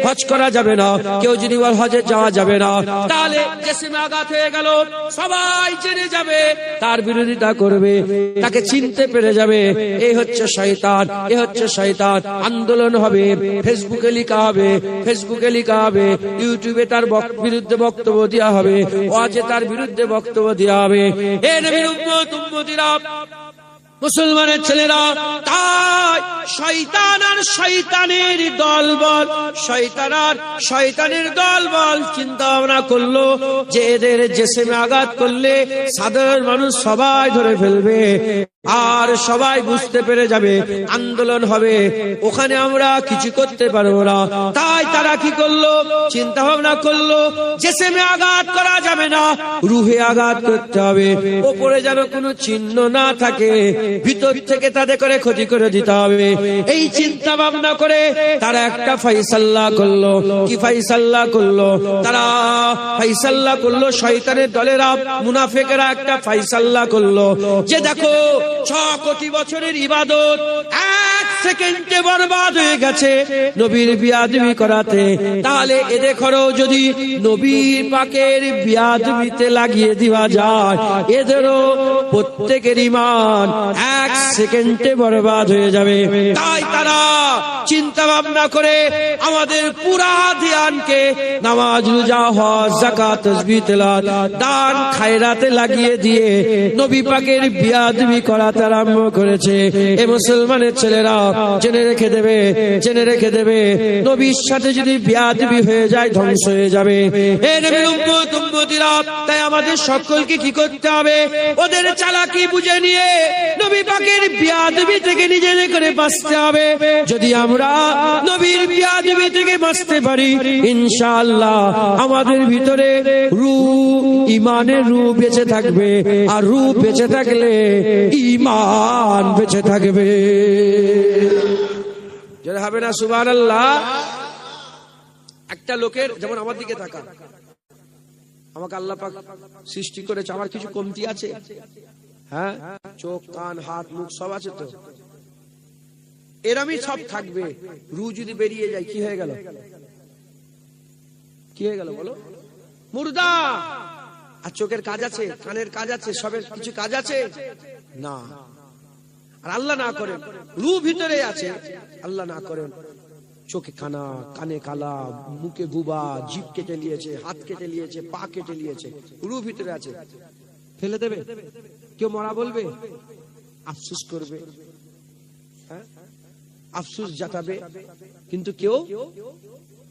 হজ করা যাবে না, কেউ যদি বলে হজে যাওয়া যাবে না, তাহলে জিসমে আঘাত হয়ে গেল, সবাই জেনে যাবে, তার বিরোধিতা করবে, তাকে চিনতে পেরে যাবে, এই হচ্ছে শয়তান, এ হচ্ছে শয়তান। আন্দোলন হবে, ফেসবুকে লেখা হবে, ফেসবুকে লেখা হবে, ইউটিউবে তার বিরুদ্ধে বক্তব্য দেওয়া হবে, ওয়াজে তার বিরুদ্ধে বক্তব্য দেওয়া হবে। এ নবীর উম্মত উম্মতিরা, মুসলমানের ছেলেরা, তাই শয়তান আর শয়তানের দলবল, শয়তান আর শয়তানের দলবল চিন্তা ভাবনা করলো যে এদের জিসমে আঘাত করলে সাধারণ মানুষ সবাই ধরে ফেলবে, আর সবাই বুঝতে পেরে যাবে, আন্দোলন হবে, ওখানে আমরা কিছু করতে পারবো না। তাই তারা কি করলো? চিন্তা ভাবনা করলো, জিসমে আঘাত করা যাবে না, রুহে আঘাত করতে হবে, ওপরে যেন কোনো চিহ্ন না থাকে, ভিতর থেকে তাদের করে ক্ষতি করে দিতে হবে। এই চিন্তা ভাবনা করে তারা একটা ফাইসাল্লা করলো। কি ফাইসাল্লা করলো? তারা ফাইসাল্লা করলো, শয়তানের দলেরা, মুনাফিকেরা একটা ফাইসাল্লা করলো যে দেখো 6 কোটি বছরের ইবাদত 1 সেকেন্ডে বরবাদ হয়ে গেছে নবীর বিয়াদবি করাতে, তাহলে এদের খরো যদি নবীর পাকের বিয়াদবিতে লাগিয়ে দেওয়া যায়, এদেরও প্রত্যেকের ঈমান 1 সেকেন্ডে বরবাদ হয়ে যাবে। তাই তারা চিন্তা ভাবনা করে আমাদের পুরা ধ্যানকে নামাজ, রোজা, হজ, যাকাত, তাসবিহ, তেলাওয়াত, দান, খায়রাতে লাগিয়ে দিয়ে নবী পাকের বিয়াদবি করাতে আরম্ভ করেছে। এ মুসলমানের ছেলেরা জেনে রেখে দেবে, জেনে রেখে দেবে, নবীর সাথে যদি বিয়াদবি হয়ে যায় ধ্বংস হয়ে যাবে। এ নবীর উম্মত উম্মতিরা, তাই আমাদের সকলকে কি করতে হবে? ওদের চালাকি বুঝে নিয়ে নবী পাকের বিয়াদবি থেকে নিজের করে বাঁচতে হবে। যদি আমরা নবীর বিয়াদবি থেকে বাঁচতে পারি, ইনশাআল্লাহ আমাদের ভিতরে রূহ, ঈমানের রূহ বেঁচে থাকবে, আর রূহ বেঁচে থাকলে ঈমান বেঁচে থাকবে। যারা হবে না সুবহানাল্লাহ। একটা লোকের, যেমন আমার দিকে তাকা, আমাকে আল্লাহ পাক সৃষ্টি করেছে, আমার কিছু কমতি আছে? হ্যাঁ, চোখ, কান, হাত, মুখ সব আছে তো। এরমই সব থাকবে। রু যদি বেরিয়ে যায় কি হয়ে গেল? কি হয়ে গেল বলো? মুর্দা। আর চোখের কাজ আছে, কানের কাজ আছে, সবের কিছু কাজ আছে না। আর আল্লাহ না করেন রু ভিতরে আছে, আল্লাহ না করেন চোখে কানা, কানে কালা, মুখে বুবা, জিভ কেটে নিয়েছে, হাত কেটে নিয়েছে, পা কেটে নিয়েছে, রু ভিতরে আছে। ফেলে দেবে? কেউ মরা বলবে? আফসোস করবে, আফসোস জাতাবে, কিন্তু কেউ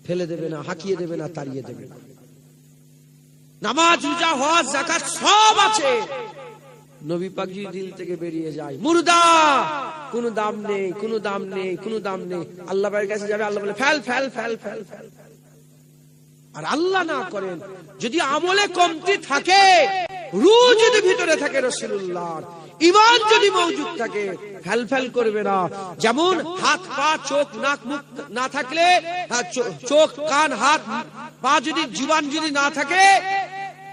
ফেলে দেবে না, হাঁকিয়ে দেবে না, তাড়িয়ে দেবে না। নামাজ, রোজা, হজ, যাকাত সব আছে, নবী পাক যদি দিল থেকে বেরিয়ে যায় মুর্দা, কোনো দাম নেই, কোনো দাম নেই, কোনো দাম নেই। আল্লাহ পাকের কাছে যাবে, আল্লাহ বলে ফেল ফেল ফেল ফেল ফেল। আর আল্লাহ না করেন যদি আমলে কমতি থাকে, রূহ যদি ভিতরে থাকে রাসূলুল্লাহর, ঈমান যদি মওজুদ থাকে, ফেল ফেল করবে না। যেমন হাত পা চোখ নাক মুখ না থাকলে, চোখ কান হাত পা যদি জীবন যদি না থাকে,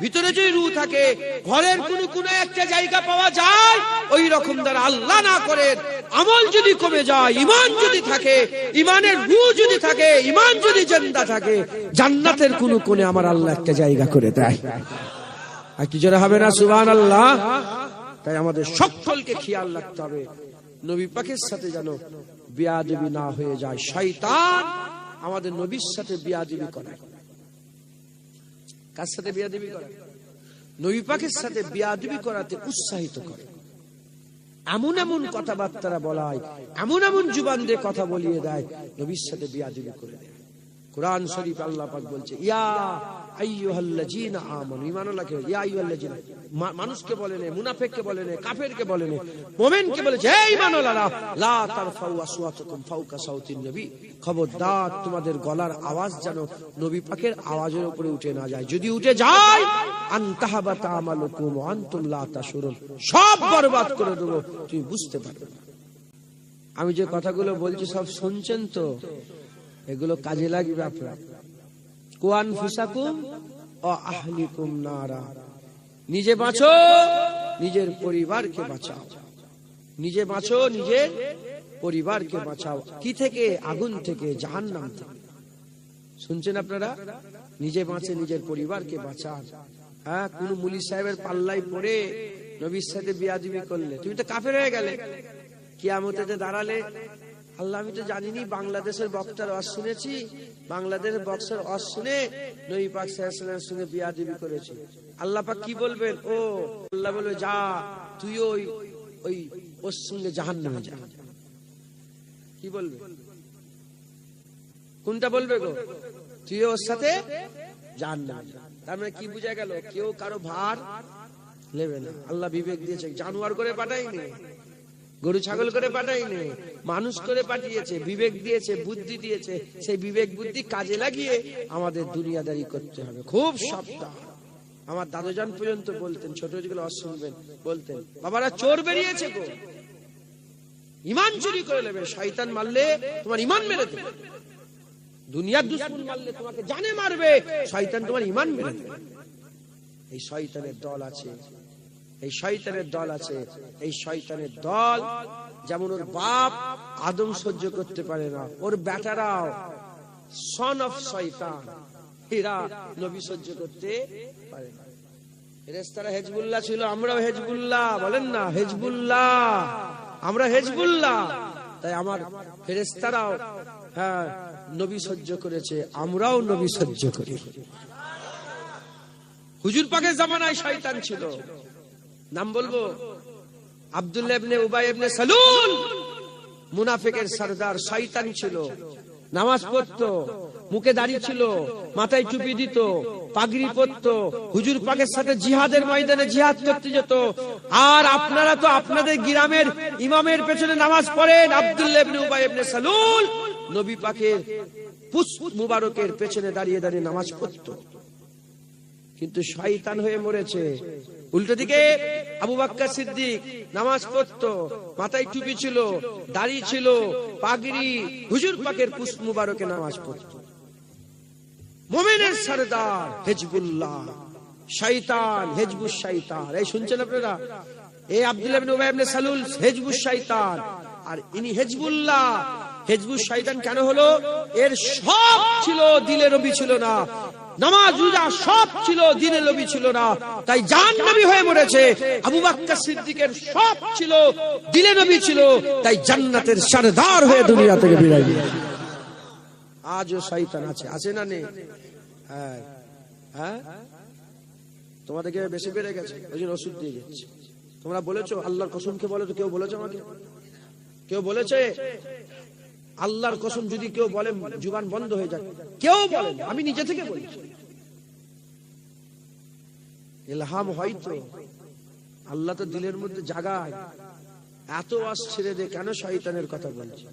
ভিতরে যদি রূহ থাকে, ঘরের কোন একটা জায়গা পাওয়া যায়, ওই রকম দ্বারা আল্লাহ না করেন আমল যদি কমে যায়, ঈমান যদি থাকে, ঈমানের রূহ যদি থাকে, ঈমান যদি জিন্দা থাকে, জান্নাতের কোন কোণে আমার আল্লাহ একটা জায়গা করে দেয়। আর কি জোরে হবে না সুবহানাল্লাহ? তাই আমাদের সকলকে খেয়াল রাখতে হবে নবী পাকের সাথে যেন বেয়াদবি না হয়ে যায়। শয়তান আমাদের নবীর সাথে বেয়াদবি করে। কার সাথে বেয়াদবি করে? নবী পাকের সাথে বেয়াদবি করাতে উৎসাহিত করে। এমন এমন কথাবার্তা বলায়, এমন এমন জুবান দিয়ে কথা বলিয়ে দেয়, নবীর সাথে বেয়াদবি করে দেয়। কুরআন শরীফ আল্লাহ পাক বলছে ইয়া আইয়ুহাল্লাযীনা আমানু, ঈমানওয়ালাকে ইয়া আইয়ুহাল্লাযীনা, মানুষকে বলে না, মুনাফিককে বলে না, কাফেরকে বলে না, মুমিনকে বলেছে হে ঈমানওয়ালারা, লা তারফাউ আসওয়াতাকুম ফাওকা সাউতিন নবী, খবরদার তোমাদের গলার আওয়াজ যেন নবী পাকের আওয়াজের উপরে উঠে না যায়। যদি উঠে যায় আনতাহাবাতা আমালুকুম ওয়া আনতুম লা তাশউরুন, সব বরবাদ করে দেব, তুমি বুঝতে পারবে না। আমি যে কথাগুলো বলছি সব শুনছেন তো? এগুলো কাজে লাগবে আপনার। কুয়ান ফুসাকুম ও আহলিকুম নারা, নিজে বাঁচো, নিজের পরিবারকে বাঁচাও। নিজে বাঁচো, নিজের পরিবারকে বাঁচাও। কি থেকে? আগুন থেকে, জাহান্নাম থেকে। শুনছেন আপনারা? নিজে বাঁচে, নিজের পরিবারকে বাঁচান। হ্যাঁ, কোন মুলি সাহেবের পাল্লায় পড়ে নবীর সাথে বিয়াদবি করলে তুমি তো কাফের হয়ে গেলে। কিয়ামতে দাঁড়ালে আল্লাহ, আমি তো জানিনি, বাংলাদেশের বক্তার ওয়াজ শুনেছি, বাংলাদেশের বক্তার ওয়াজ শুনে নবী পাক সাল্লাল্লাহু আলাইহি ওয়াসাল্লামের সঙ্গে বিয়াদবি করেছি। আল্লাহ পাক কি বলবেন? ও আল্লাহ বলবে যা, তুই ওর সঙ্গে জাহান্নামে যা। কি বলবে? কোনটা বলবে গো? তুই ওর সাথে জাহান্নামে যা। তার মানে কি বোঝা গেল? কেউ কারো ভার নেবে না। আল্লাহ বিবেক দিয়েছে, জানোয়ার করে পাঠায়নি, গরু ছাগল করে পাঠায়নি, মানুষ করে পাঠিয়েছে, বিবেক দিয়েছে, বুদ্ধি দিয়েছে। সেই বিবেক বুদ্ধি কাজে লাগিয়ে আমাদের দুনিয়াদারি করতে হবে। খুব সাবধান। আমার দাদুজান পর্যন্ত বলতেন, ছোট যেগুলো শুনবেন, বলতেন বাবারা চোর বেরিয়েছে গো, ঈমান চুরি করে নেবে, শয়তান মারলে তোমার ঈমান মেরে দেবে, দুনিয়ার দুশমন মারলে তোমাকে জানে মারবে, শয়তান তোমার ঈমান মেরে দেবে। এই শয়তানের দল আছে, এই শয়তানের দল আছে। এই শয়তানের দল যেমন ওর বাপ আদম সহ্য করতে পারে না, ওর বেটারাও সন অফ শয়তান, এরা নবী সহ্য করতে পারে না। ফেরেশতারা হিজবুল্লাহ ছিল, আমরাও হিজবুল্লাহ, বলেন না হিজবুল্লাহ, আমরা হিজবুল্লাহ। তাই আমার ফেরেশতারাও হ্যাঁ নবী সহ্য করেছে, আমরাও নবী সহ্য করি। হুজুর পাকের জামানায় শয়তান ছিল, নাম বলবো আব্দুল্লাহ ইবনে উবাই ইবনে সালুল, মুনাফিকের সরদার, শয়তান ছিল। নামাজ পড়তো, মুখে দাড়ি ছিল, মাথায় টুপি দিত, পাগড়ি পরতো, হুজুর পাকের সাথে জিহাদের ময়দানে জিহাদ করতে যেত। আর আপনারা তো আপনাদের গ্রামের ইমামের পেছনে নামাজ পড়েন। আব্দুল্লাহ ইবনে উবাই ইবনে সালুল নবী পাকের পুষ্প মুবারকের পেছনে দাঁড়িয়ে দাঁড়িয়ে নামাজ পড়তো, কিন্তু শয়তান হয়ে মরেছে। উল্টো দিকে আবু বকর সিদ্দিক নামাজ পড়তো, মাথায় টুপি ছিল, দাড়ি ছিল, পাগড়ি, হুজুর পাকের পুষ্প মুবারকে নামাজ পড়তো। মুমিনের সরদার হিজবুল্লাহ, শয়তান হিজবুশ শয়তান। এই শুনছেন আপনারা? এই আব্দুল্লাহ ইবনে উবাই ইবনে সালুল হিজবুশ শয়তান, আর ইনি হিজবুল্লাহ, হিজবুশ শয়তান কেন হলো? এর সব ছিল, দিলে নবী ছিল না। নামাজ রোজা সব ছিল, দিনে নবী ছিল না, তাই জাহান্নামী হয়ে মরেছে। আবু বকর সিদ্দিকের সব ছিল, দিলে নবী ছিল, তাই জান্নাতের সরদার হয়ে দুনিয়া থেকে বিদায় নিয়েছে। আজও শয়তান আছে, আছে না নেই? হ্যাঁ হ্যাঁ, তোমাদেরকে বেশি বেড়ে গেছে, ওই জন্য ওষুধ দিয়ে যাচ্ছে। তোমরা বলেছো আল্লাহর কসমকে বলে, তো কেউ বলেছে আমাকে? কেউ বলেছে আল্লাহর কসম যদি কেউ বলে জুবান বন্ধ হয়ে যায়? কেউ বলে, আমি নিজে থেকে বলছি। ইলহাম হয়তো আল্লাহ তো দিলের মধ্যে জাগায়। এত ওয়াজ ছেড়ে দে, কেন শয়তানের কথা বলছে?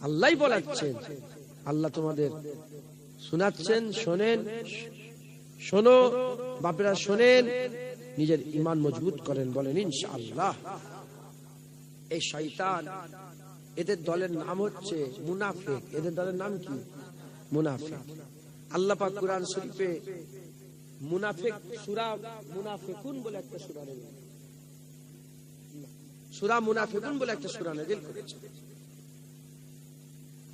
আল্লাহই বলাচ্ছেন, আল্লাহ তোমাদের শোনাচ্ছেন। শোনেন, শোনো বাপেরা, শোনেন, নিজের ঈমান মজবুত করেন, বলেন ইনশাআল্লাহ। এই শয়তান, এদের দলের নাম হচ্ছে মুনাফিক। এদের দলের নাম কি? মুনাফিক। আল্লাহ পাক কুরআন শরীফে মুনাফিক সূরা মুনাফিকুন বলে একটা সূরা নাযিল, সূরা মুনাফিকুন বলে একটা সূরা নাযিল করেছে।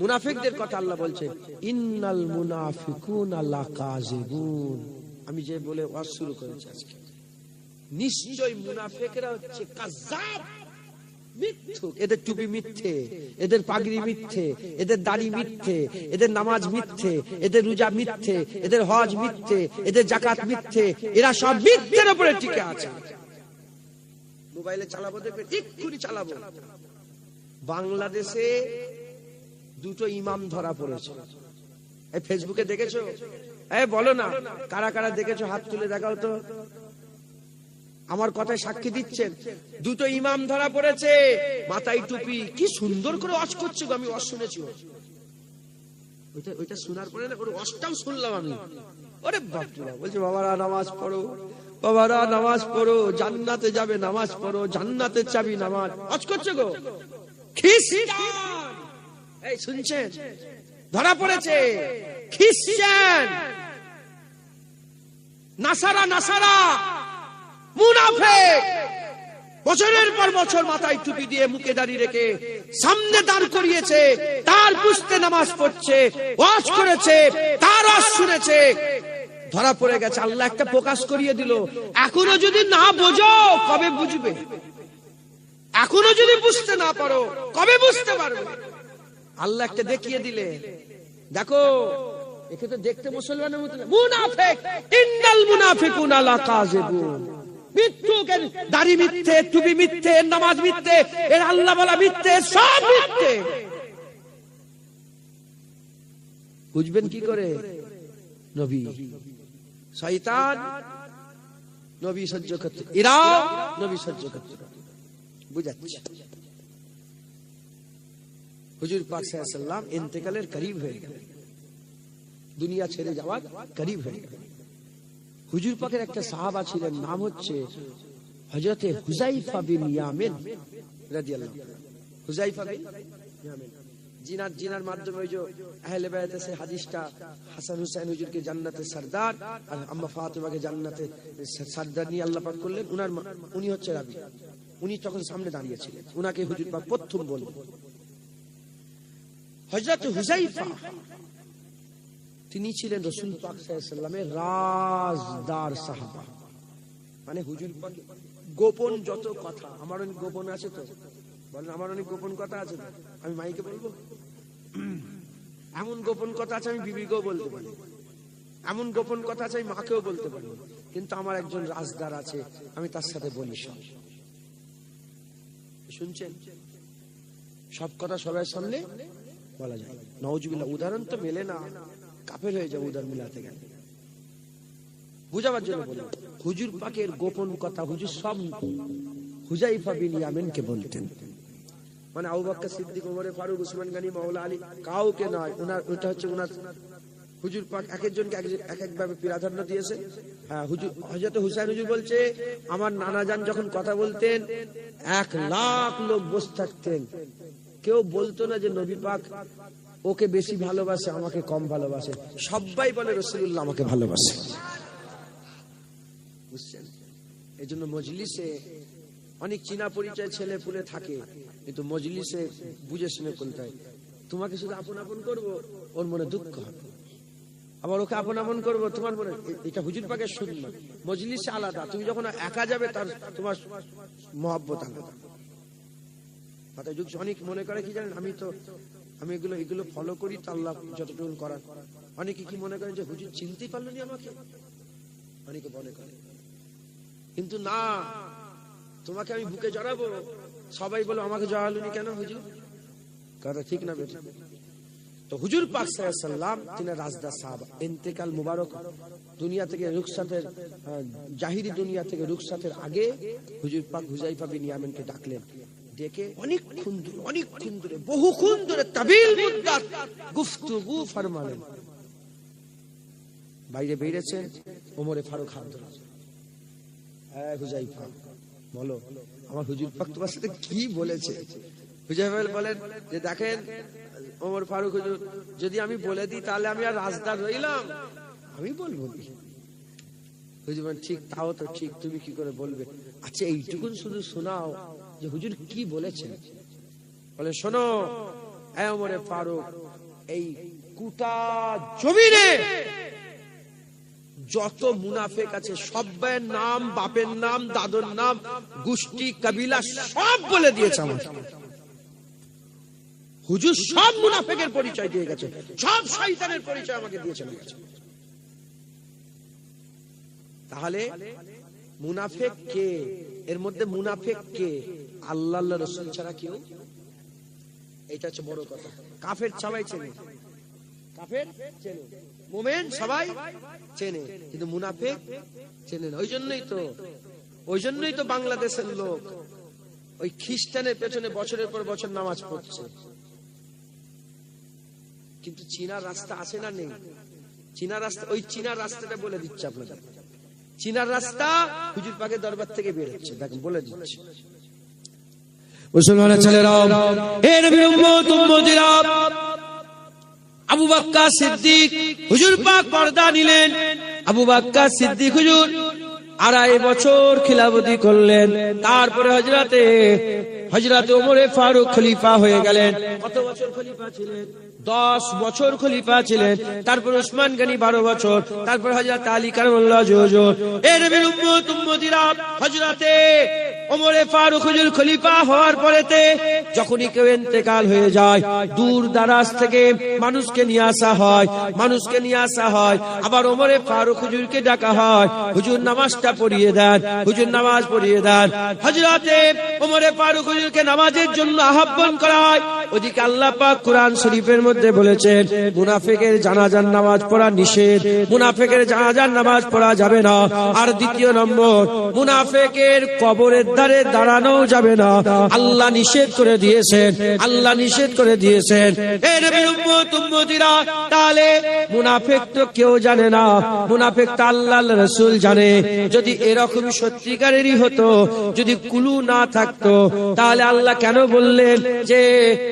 মুনাফিকদের কথা আল্লাহ বলছে, ইন্নাল মুনাফিকুনা লাকাযিবুন। আমি যে বলে ওয়াজ শুরু করেছি আজকে, নিশ্চয় মুনাফিকরা হচ্ছে কাযাব, মিথ্যুক। এদের টুপি মিথ্যে, এদের পাগড়ি মিথ্যে, এদের দাড়ি মিথ্যে, এদের নামাজ মিথ্যে, এদের রোজা মিথ্যে, এদের হজ মিথ্যে, এদের যাকাত মিথ্যে। এরা সব মিথ্যের উপরে টিকে আছে। মোবাইলে চালাবো, দেখবে এক্ষুনি চালাবো, বাংলাদেশে দুটো ইমাম ধরা পড়েছে। এই ফেসবুকে দেখেছো? বলো না, কারা কারা দেখেছো? হাত তুলে দেখাও তো। আমার কথায় সাক্ষী দিচ্ছেন, দুটো ইমাম ধরা পড়েছে, মাথায় টুপি, কি সুন্দর করে ওয়াজ করছে গো। আমি ওয়াজ শুনেছি, ওইটা শোনার পরে না, ওর ওয়াজটাও শুনলাম আমি। ওরে বাপরে, বলছে বাবারা নামাজ পড়ো, বাবারা নামাজ পড়ো, জান্নাতে যাবে, নামাজ পড়ো, জান্নাতের চাবি নামাজ। ওয়াজ করছে গো খ্রিস্টান। এই শুনছেন? ধরা পড়েছে খ্রিস্টান, নাসারা, নাসারা মুনাফিক। বছরের পর বছর মাথায় টুপি দিয়ে মুখে দাঁড়িয়ে রেখে সামনে দাঁড় করিয়েছে, তার পুস্তে নামাজ পড়ছে, ওয়াজ করেছে, তার ওয়াজ শুনেছে, ধরা পড়ে গেছে। আল্লাহ একটা প্রকাশ করিয়ে দিল, এখনো যদি না বোঝো কবে বুঝবে? এখনো যদি বুঝতে না পারো কবে বুঝতে পারবে? আল্লাহ একটা দেখিয়ে দিলে, দেখো একে তো দেখতে মুসলমানের মতো, মুনাফিক, ইন্নাল মুনাফিকুনা লাকাযিবুন। মিথ্যুক, দাড়ি মিথ্যে, টুপি মিথ্যে, নামাজ মিথ্যে, এর আল্লাহ বলা মিথ্যে, সব মিথ্যে। বুঝবেন কি করে? নবী, শয়তান নবী সহ্য করতে, এরা নবী সহ্য করতে বুঝাচ্ছে। হুজুর পাক সাল্লাল্লাহু আলাইহি ওয়াসাল্লাম ইন্তেকালের করিব হয়ে গেল, দুনিয়া ছেড়ে যাওয়ার করিব হয়ে গেল। হুজুর পাকের একটা সাহাবা ছিলেন, নাম হচ্ছে হযরতে হুযায়ফা বিন ইয়ামিন রাদিয়াল্লাহু আনহু। হুযায়ফা বিন ইয়ামিন জিনার মাধ্যমে ওই যে আহলে বাইত আছে হাদিসটা, হাসান হুসাইন হুজুরকে জান্নাতের সরদার আর আম্মা ফাতিমাকে জান্নাতের সরদার নিয়ে আল্লাহ পাক করলেন। উনি হচ্ছে রাবী, উনি তখন সামনে দাঁড়িয়ে ছিলেন, উনাকে হুজুর পাক প্রথম বললেন। হযরত হুযায়ফা তিনি ছিলেন রাসূল পাক সাল্লাল্লাহু আলাইহি ওয়াসাল্লামের রাজদার সাহাবা। মানে হুজুর পাক গোপন যত কথা, আমার অনেক গোপন আছে, তো বলেন আমার অনেক গোপন কথা আছে, আমি মাইকে বলবো? এমন গোপন কথা আছে আমি বিবিকেও বলতে পারি, এমন গোপন কথা আছে আমি মাকেও বলতে পারি, কিন্তু আমার একজন রাজদার আছে, আমি তার সাথে বলি সব। শুনছেন? সব কথা সবার সামনে বলা যায়, নাউজুবিল্লাহ। উদাহরণ তো মেলে না, কাফের হয়ে যাবে উদাহরণ মিলাতে গেলে। বুঝাবার জন্য বলি, হুজুর পাকের গোপন কথা হুজুর সব হুযায়ফা বিন ইয়ামিনকে বলতেন। মানে আবু বকর সিদ্দিক, ওমর ফারুক, উসমান গনি, মাওলা আলী, কাউকে নয়। ওটা হচ্ছে ওনার, হুজুর পাক এক একজনকে এক এক ভাবে প্রাধান্য দিয়েছে। হ্যাঁ, হুজুর হযরত হুসাইন হুজুর বলছে, আমার নানা জান যখন কথা বলতেন 1,00,000 লোক বসে থাকতেন, কেউ বলতো না যে নবী পাক ওকে বেশি ভালোবাসে, আমাকে কম ভালোবাসে, সবাই বলে রাসূলুল্লাহ আমাকে ভালোবাসে। বুঝছেন? এই জন্য মজলিসে অনেক চীনা পরিচয় ছেলে পুলে থাকে, কিন্তু মজলিসে বুঝে শুনে কোনটাই তোমাকে শুধু আপন আপন করবো, ওর মনে দুঃখ হবে। আবার ওকে আপন আপন করবো, তোমার মনে, এটা হুজুর পাকের সুন্নাত। মজলিস আলাদা, তুমি যখন একা যাবে তার তোমার মহব্বত আলাদা। অনেক মনে করে কি জানেন, আমি এগুলো ফলো করি তো আল্লাহ যতটুকু করার। অনেকে কি মনে করেন যে হুজুর চিনতেই পারলো না আমাকে, অনেকে মনে করে। কিন্তু না, তোমাকে আমি বুকে জড়াবো, সবাই বলো আমাকে জড়ালুনি কেন হুজুর? কথা ঠিক না বেটা? তো হুজুর পাক সাল্লাল্লাহু আলাইহি ওয়াসাল্লাম তিনি রাজদা সাহাবা, ইন্তেকাল মুবারক দুনিয়া থেকে রুখসাতের, জাহিরি দুনিয়া থেকে রুখসাতের আগে হুজুর পাক হুযায়ফা বিন ইয়ামানকে ডাকলেন। ডেকে অনেকক্ষণ ধরে বহুক্ষণ ধরে তাবিল মুদ্দাত গুফতগু ফরমালেন। বাইরে বেরিয়েছেন ওমরে ফারুক হাত ধরে, হ্যাঁ হুযায়ফা বলো, আমার হুজুর পাক তোমার সাথে কি বলেছে? হুযায়ফা বলেন যে দেখেন ওমর ফারুক হুজুর, যদি আমি বলে দিই তাহলে আমি আর রাজদার রইলাম, আমি বলবো না। হুজুর বলেন ঠিক, তাও তো ঠিক, তুমি কি করে বলবে? আচ্ছা এইটুকুন শুধু শোনাও যে হুজুর কি বলেছেন। বলে শোনো ওমরে ফারুক, এই গোটা জমিনে যত মুনাফিক আছে সবার নাম, বাপের নাম, দাদুর নাম, গোষ্ঠী কবিলা সব বলে দিয়েছে আমার হুজুর। সব মুনাফিকের পরিচয় দিয়ে গেছে, সব শয়তানের পরিচয় আমাকে দিয়েছে। তাহলে মুনাফিক কে? এর মধ্যে মুনাফিক কে? আল্লাহ রাসূল ছাড়া কেউ? এটা হচ্ছে বড় কথা। কাফের সবাই চেনে, কাফের চেনে, মুমিন সবাই চেনে, কিন্তু মুনাফিক চেনে না। ওই জন্যই তো বাংলাদেশের লোক ওই খ্রিস্টানের পেছনে বছরের পর বছর নামাজ পড়ছে, কিন্তু চীনার রাস্তা আছে না নেই? চীনার রাস্তা, ওই চীনার রাস্তাটা বলে দিচ্ছে আপনাদের। চীনার রাস্তা হুজুর পাকের দরবার থেকে বের হচ্ছে, দেখেন বলে দিচ্ছে। মুসলমানের ছেলেরা, হে নবীর উম্মত উম্মতিরা, আবু বকর সিদ্দিক হুজুর পাক পর্দা নিলেন। আবু বকর সিদ্দিক হুজুর 2.5 বছর খিলাফতি করলেন। তারপরে হযরতে ওমরে ফারুক খলিফা হয়ে গেলেন। কত বছর খলিফা ছিলেন? 10 বছর খলিফা ছিলেন। তারপর ওসমান গনি 12 বছর, তারপর হযরত আলী কারামাল্লাহু ওয়াজহু। এ নবীর উম্মত উম্মতিরা, হযরতে ওমরে ফারুক হুজুর খলিফা হওয়ার পরেতে যখনই কেউ ইন্তেকাল হয়ে যায়, দূর দারাজ থেকে মানুষকে নিয়ে আসা হয়, আবার ওমরে ফারুক হুজুরকে ডাকা হয়, হুজুর নামাজটা পড়িয়ে দেন, হুজুর নামাজ পড়িয়ে দেন। হযরতে ওমরে ফারুক হুজুরকে নামাজের জন্য আহ্বান করা হয়। ওদিকে আল্লাহ পাক কোরআন শরীফের মধ্যে বলেছেন মুনাফিকের জানাজার নামাজ পড়া নিষেধ, মুনাফিকের জানাজার নামাজ পড়া যাবে না। আর দ্বিতীয় নম্বর, মুনাফিকের কবরের ধারে দাঁড়ানো যাবে না, আল্লাহ নিষেধ করে দিয়েছেন। এ নবীর উম্মত উম্মতিরা, তাহলে মুনাফিক তো কেউ জানে না, মুনাফিক তো আল্লাহর রাসূল জানে। যদি এরকম সত্যিকারেরই হতো, যদি কুলু না থাকতো, তাহলে আল্লাহ কেন বললেন যে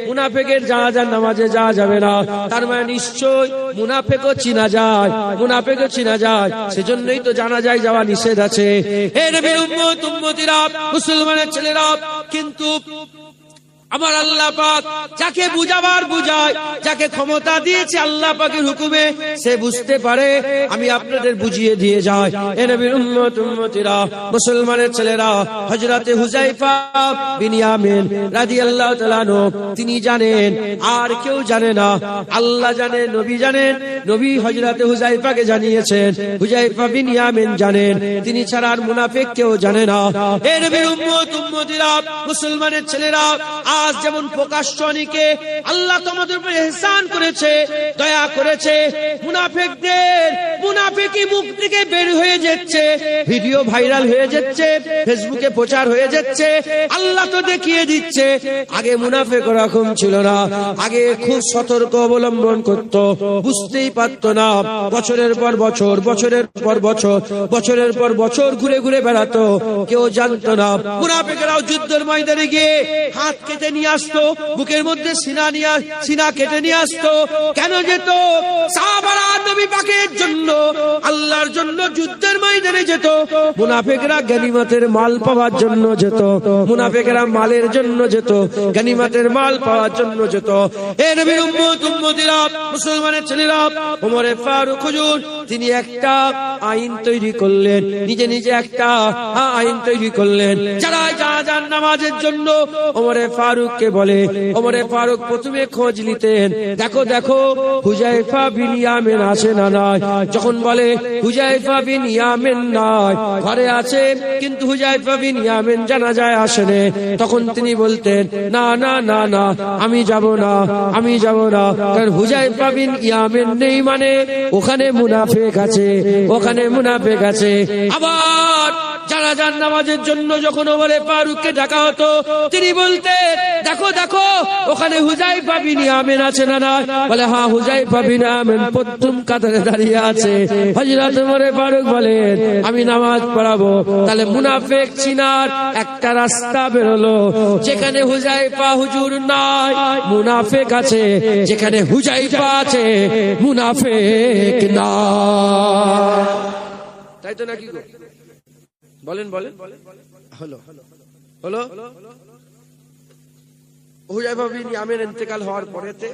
মুনাফিকের জানাজার নামাজে যাওয়া যাবে না? তার মানে নিশ্চয় মুনাফিকও চিনা যায়, সেজন্যই তো জানাজায় যাওয়া নিষেধ আছে। হে নবীর উম্মত উম্মতিরা, মুসলমানের ছেলেরা, কিন্তু আমার আল্লাহ পাক যাকে বুঝাবার বুঝায়, যাকে ক্ষমতা দিয়েছে আল্লাহ পাকের হুকুমে, সে বুঝতে পারে। আমি আপনাদের বুঝিয়ে দিয়ে যাই। এ নবীর উম্মত উম্মতিরা, মুসলমানের ছেলেরা, হযরতে হুযায়ফা বিন ইয়ামিন রাদিয়াল্লাহু তাআলা আনহু তিনি জানেন, আর কেউ জানে না। আল্লাহ জানেন, নবী জানেন, নবী হযরতে হুযায়ফাকে জানিয়েছেন, হুযায়ফা বিন ইয়ামিন জানেন, তিনি ছাড়া আর মুনাফিক কেউ জানে না। এ নবীর উম্মত উম্মতিরা, মুসলমানের ছেলেরা, আজ যেমন প্রকাশ্য অনেকে আল্লাহ তোমাদের উপর ইহসান করেছে, দয়া করেছে, মুনাফিকি মুখ থেকে বের হয়ে যাচ্ছে, ভিডিও ভাইরাল হয়ে যাচ্ছে, ফেসবুকে প্রচার হয়ে যাচ্ছে, আল্লাহ তো দেখিয়ে দিচ্ছে। আগে মুনাফিক ওরকম ছিল না, আগে খুব সতর্ক অবলম্বন করত, বুঝতেই পারত না। বছরের পর বছর ঘুরে ঘুরে বেড়াতো, কেউ জানতো না। মুনাফিকরাও যুদ্ধের ময়দানে গিয়ে হাত কেটে নিয়ে আসতো, বুকের মধ্যে সিনা কেটে নিয়ে আসতো। কেন যেত? সাহাবারা নবী পাকের জন্য জন্য, আল্লাহর জন্য যুদ্ধের ময়দানে যেত। মুনাফিকরা গনিমতের মাল পাওয়ার জন্য যেত, মুনাফিকরা মালের জন্য যেত, গনিমতের মাল পাওয়ার জন্য যেত। এ নবীর উম্মত উম্মতিরা, মুসলমানের ছেলেরা, ওমরে ফারুক হুজুর তিনি একটা আইন তৈরি করলেন, নিজে নিজে একটা আইন তৈরি করলেন। যারা জানাজার নামাজের জন্য ওমরে ফারুককে বলে, ওমরে ফারুক প্রথমে খোঁজ নিতেন, দেখো দেখো হুজাইফা বিন ইয়ামেন আছে না নাই। যখন বলে হুজাইফা বিন ইয়ামেন নাই, ঘরে আছে কিন্তু হুজাইফা বিন ইয়ামেন জানাজায় আসেনি, তখন তিনি বলতেন না না না না, আমি যাব না, আমি যাব না, কারণ হুজাইফা বিন ইয়ামেন নেই মানে ওখানে মুনাফিক আছে, ওখানে মুনাফিক আছে। আবার জানাজার নামাজের জন্য যখন ওমরে ফারুককে ডাকা হতো, তিনি বলতেন দেখো দেখো ওখানে হুজাইফা বিন ইয়ামেন আছে না না, বলে হ্যাঁ হুজাইফা বিন ইয়ামেন প্রথম কাতারে দাঁড়িয়ে আছে। হযরত ওমরে ফারুক বলেন আমি নামাজ পড়াবো। তাহলে মুনাফিক চিনার একটা রাস্তা বেরোলো, যেখানে হুজাইফা হুজুর নাই মুনাফিক আছে, যেখানে হুজাইফা আছে মুনাফিক না। তাই তো নাকি গো? বলেন বলেন। হলো হলো হুজাইফা বিন ইয়ামের ইন্তেকাল হওয়ার পরেতে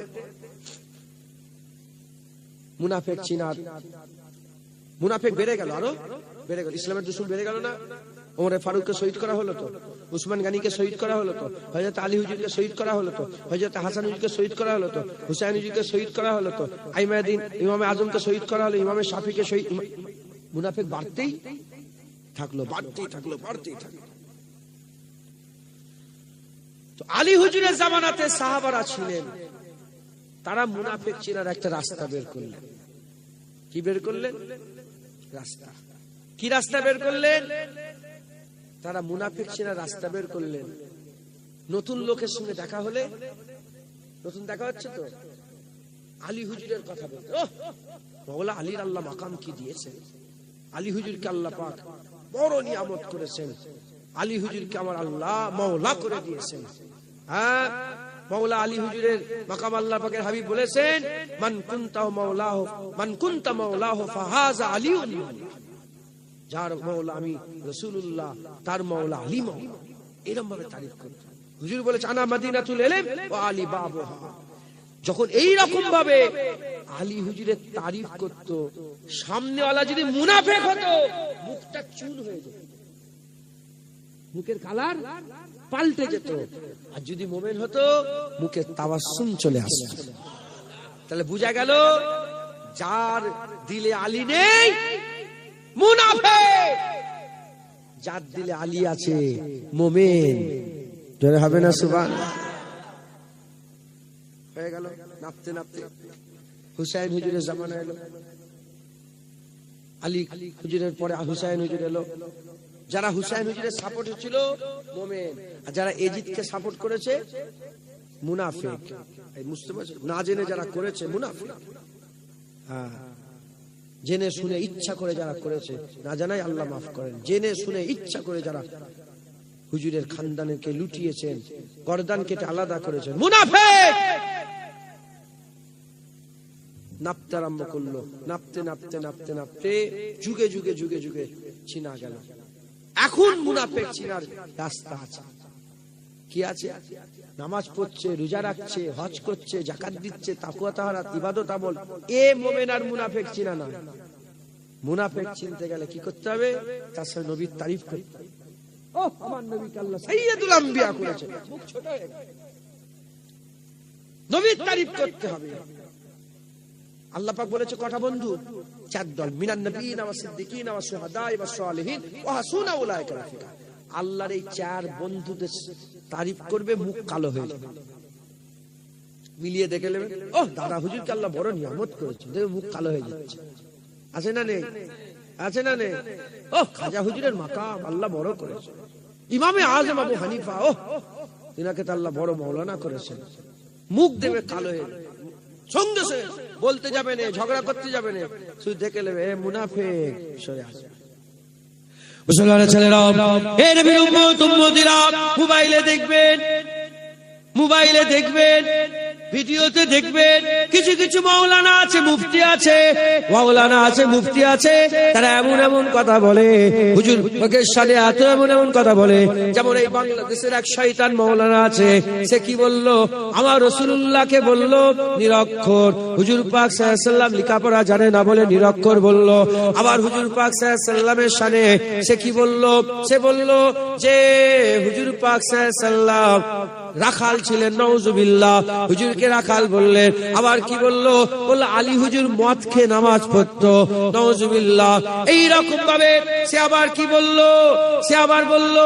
মুনাফিক চিনার, মুনাফিক বেড়ে গেল, আরো বেড়ে গেল, ইসলামের দুশমন বেড়ে গেল না। ওমরে ফারুককে শহীদ করা হলো তো, উসমান গানিকে শহীদ করা হলো তো, হযরত আলী হুজুরকে শহীদ করা হলো তো, হযরত হাসান হুজুরকে শহীদ করা হলো তো, হুসাইন হুজুরকে শহীদ করা হলো তো, আইমাদিন ইমামে আজমকে শহীদ করা হলো, ইমামে শাফিকে শহীদ। মুনাফিক বাড়তেই থাকলো, বাড়তেই থাকলো, বাড়তেই থাকলো। তো আলী হুজুরের জামানাতে সাহাবারা ছিলেন, তারা মুনাফিক চিনার একটা রাস্তা বের করলেন। কি বের করলেন? রাস্তা। কি রাস্তা বের করলেন? তারা মুনাফিক চিনার রাস্তা বের করলেন। নতুন লোকের সঙ্গে দেখা হলে, নতুন দেখা হচ্ছে তো, আলী হুজুরের কথা বলতে, ওহ মাওলা আলীর আল্লাহ মাকাম কি দিয়েছেন, আলী হুজুরকে আল্লাহ পাক বড় নিয়ামত করেছেন, আলী হুজুরকে আমার আল্লাহ মাওলা করে দিয়েছেন। হ্যাঁ, মাওলা আলী হুজুরের মাকাম আল্লাহ পাকের হাবিব বলেছেন মান কুনতা মাওলাহু, মান কুনতা মাওলাহু ফাহাযা আলীউন, যার মাওলা আমি রাসূলুল্লাহ তার মাওলা আলী মাওলা। এরকম ভাবে তারিফ করেন হুজুর, বলেছে আনা মদিনাতুল ইলম ওয়া আলী বাবুহা। যখন এই রকম ভাবে আলী হুজুরের তারিফ করত, সামনেওয়ালা যদি মুনাফিক হতো মুখটা চুল হয়ে যেত, মুখের কালার পাল্টে যেত, আর যদি মুমিন হতো মুখে তাবাসসুম চলে আসত। তাহলে বোঝা গেল যার দিলে আলী নেই মুনাফিক, যার দিলে আলী আছে মুমিন। জোরে হবে না সুবহানাল্লাহ? হয়ে গেল। নাপতে নাপতে হুসাইন হুজুরের জামানা এলো, আলী হুজুরের পরে হুসাইন হুজুর এলো। যারা হুসাইন হুজুরের সাপোর্ট ছিল মুমিন, আর যারা এজিদকে সাপোর্ট করেছে মুনাফিক। এই বুঝতে পারছেন? না জেনে যারা করেছে মুনাফিক। হ্যাঁ, জেনে শুনে ইচ্ছা করে যারা করেছে, না জানাই আল্লাহ মাফ করেন, জেনে শুনে ইচ্ছা করে যারা হুজুরের খানদানকে লুটিয়েছেন, গর্দান কেটে আলাদা করেছেন, মুনাফিক। নাপতে আরম্ভ করলো, নাপতে নাপতে নাপতে নাপতে যুগে যুগে যুগে যুগে চিনা গেল। এখন মুনাফিক চিনার রাস্তা আছে। কি আছে? নামাজ পড়ছে, রোজা রাখছে, হজ করছে, যাকাত দিচ্ছে, তাকওয়া তাহারাত, ইবাদত আমল, এ মুমিন আর মুনাফিক চিনা না। মুনাফিক চিনতে গেলে কি করতে হবে? তার সাথে নবীর তারিফ করতে হবে। ও আমার নবীকে আল্লাহ সাইয়্যিদুল আম্বিয়া করেছে, মুখ ছোট হয়ে গেল। নবীর তারিফ করতে হবে। আল্লাহ পাক বলেছে কটা বন্ধু? চার দল, মিনান নবিয়িনা ওয়াস সিদ্দিকিনা ওয়াস শুহাদাই ওয়াস সালিহিন ওয়া হাসুনা উলাইকা রাফিকা। আল্লাহর এই চার বন্ধুদের তারিফ করবে, মুখ কালো হয়ে যাবে। মিলিয়ে দেখে নেবেন, ও দাদা হুজুরকে আল্লাহ বড় নিয়ামত করেছে, দেখবে মুখ কালো হয়ে যাচ্ছে। আছে না নেই? আছে না নেই? ও খাজা হুজুরের মাকাম আল্লাহ বড় করেছে। ইমামে আজম আবু হানিফা, ও তিনাকে তো আল্লাহ বড় মাওলানা করেছেন। মুখ দেবে কালো হয়ে যাবে। সঙ্গে সে বলতে যাবে না, ঝগড়া করতে যাবে না, শুধু দেখে নেবে এ মুনাফিক, সরে আসবে। মুসলমানের ছেলেরা, এ নবীর উম্মত উম্মতিরা, মোবাইলে দেখবেন, মোবাইলে দেখবেন ভিডিওতে দেখবেন কিছু কিছু মাওলানা আছে, মুফতি আছে, মুফতি আছে, তারা এমন এমন কথা বলে, হুজুর পাকের সাথে এত এমন কথা বলে। যেমন এই বাংলাদেশের এক শয়তান মাওলানা আছে, সে কি বলল, আমার রাসূলুল্লাহকে বলল নিরক্ষর, হুজুর পাক সাল্লাল্লাহু আলাইহি ওয়াসাল্লাম লেখাপড়া জানে না বলে নিরক্ষর বলল। আবার হুজুর পাক সাল্লাল্লাহু আলাইহি ওয়াসাল্লামের শানে সে কি বলল, সে বলল যে হুজুর পাক সাল্লাল্লাহু আলাইহি ওয়াসাল্লাম রাখাল ছিলেন, নাউজুবিল্লাহ, হুজুরকে রাখাল বললেন। আবার কি বলল, আলী হুজুর মদ খেয়ে নামাজ পড়তো, নাউজুবিল্লাহ। এই রকম ভাবে সে আবার কি বলল, সে আবার বলল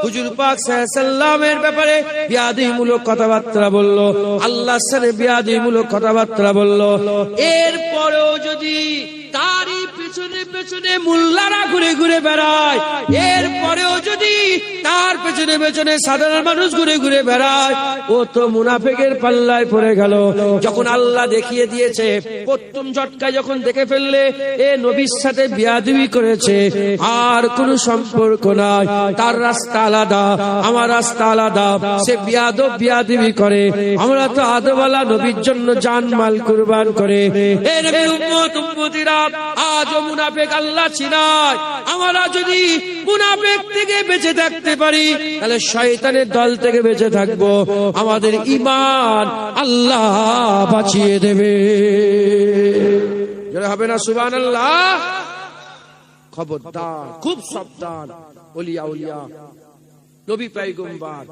হুজুর পাক সাল্লাল্লাহু আলাইহি ওয়াসাল্লামের ব্যাপারে বিয়াদবিমূলক কথাবার্তা বলল, আল্লাহর সাথে বিয়াদবিমূলক কথাবার্তা বলল। এরপরেও যদি তারই পেছনে পেছনে মোল্লারা ঘুরে ঘুরে বেড়ায়, এরপরেও যদি তার পেছনে পেছনে সাধারণ মানুষ ঘুরে ঘুরে বেড়ায়, ও তো মুনাফিকের পাল্লায় পড়ে গেল। যখন আল্লাহ দেখিয়ে দিয়েছে, প্রথম ঝটকায় যখন দেখে ফেললে এ নবীর সাথে বিয়াদবি করেছে, আর কোনো সম্পর্ক নাই, তার রাস্তা আলাদা, আমার রাস্তা আলাদা, সে বিয়াদবি করে। আমরা তো আদওয়ালা নবীর জন্য জান মাল কুরবান করে। এ নবীর উম্মত উম্মতিরা আজও মুনাফিক আল্লাহ চিনায়। আমরা যদি মুনাফিক থেকে বেঁচে থাকতে পারি, তাহলে শয়তানের দল থেকে বেঁচে থাকবো, আমাদের ঈমান আল্লাহ বাঁচিয়ে দেবে। যারা হবে না সুবহানাল্লাহ। খবরদার, খুব সাবধান, ওলিয়া উলিয়া, নবী পয়গম্বর,